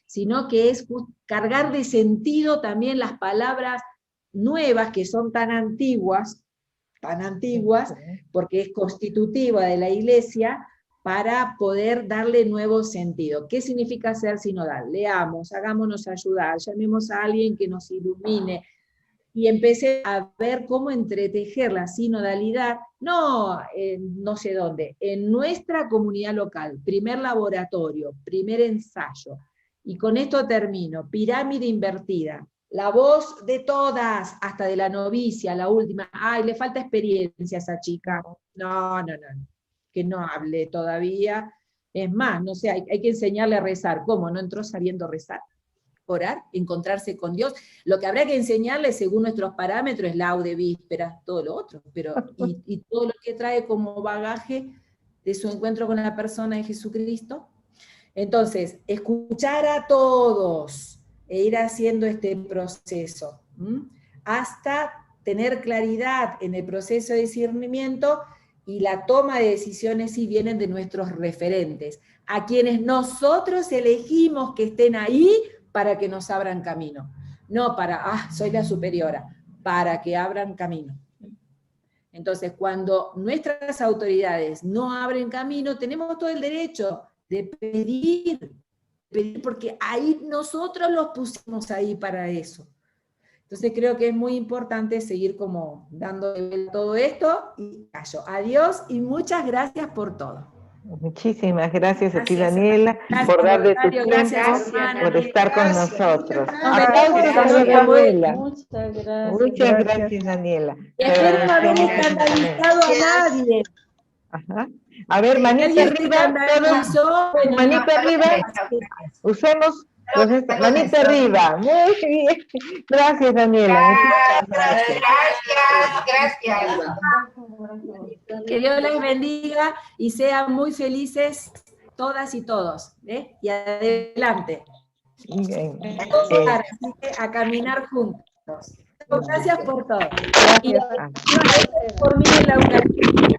[SPEAKER 1] sino que es cargar de sentido también las palabras nuevas que son tan antiguas, porque es constitutiva de la Iglesia, para poder darle nuevo sentido. ¿Qué significa ser sinodal? Leamos, hagámonos ayudar, llamemos a alguien que nos ilumine, y empecé a ver cómo entretejer la sinodalidad, no sé dónde, en nuestra comunidad local, primer laboratorio, primer ensayo, y con esto termino, pirámide invertida, la voz de todas, hasta de la novicia, la última, ay, le falta experiencia a esa chica, no, que no hable todavía, es más, no sé, hay que enseñarle a rezar, ¿cómo? ¿No entró sabiendo rezar? Orar, encontrarse con Dios, lo que habrá que enseñarle según nuestros parámetros es laude, vísperas, todo lo otro, pero y todo lo que trae como bagaje de su encuentro con la persona de Jesucristo. Entonces, escuchar a todos e ir haciendo este proceso, hasta tener claridad en el proceso de discernimiento, y la toma de decisiones sí vienen de nuestros referentes, a quienes nosotros elegimos que estén ahí para que nos abran camino. No para, soy la superiora, para que abran camino. Entonces, cuando nuestras autoridades no abren camino, tenemos todo el derecho de pedir, porque ahí nosotros los pusimos ahí para eso. Entonces creo que es muy importante seguir como dando todo esto, y callo. Adiós y muchas gracias por todo.
[SPEAKER 2] Muchísimas gracias a ti, Daniela, por darle tu tiempo, por estar con nosotros. Daniela. Muchas gracias, Daniela.
[SPEAKER 1] Espero no haber escandalizado a nadie.
[SPEAKER 2] Ajá. A ver, manita arriba, todos, manita arriba, usemos manita arriba. Muy bien. Gracias, Daniela.
[SPEAKER 5] Gracias.
[SPEAKER 1] Que Dios les bendiga y sean muy felices todas y todos. Y adelante.
[SPEAKER 2] Bien.
[SPEAKER 1] Así que a caminar juntos. Gracias por todo. Y por mí en la Eucaristía.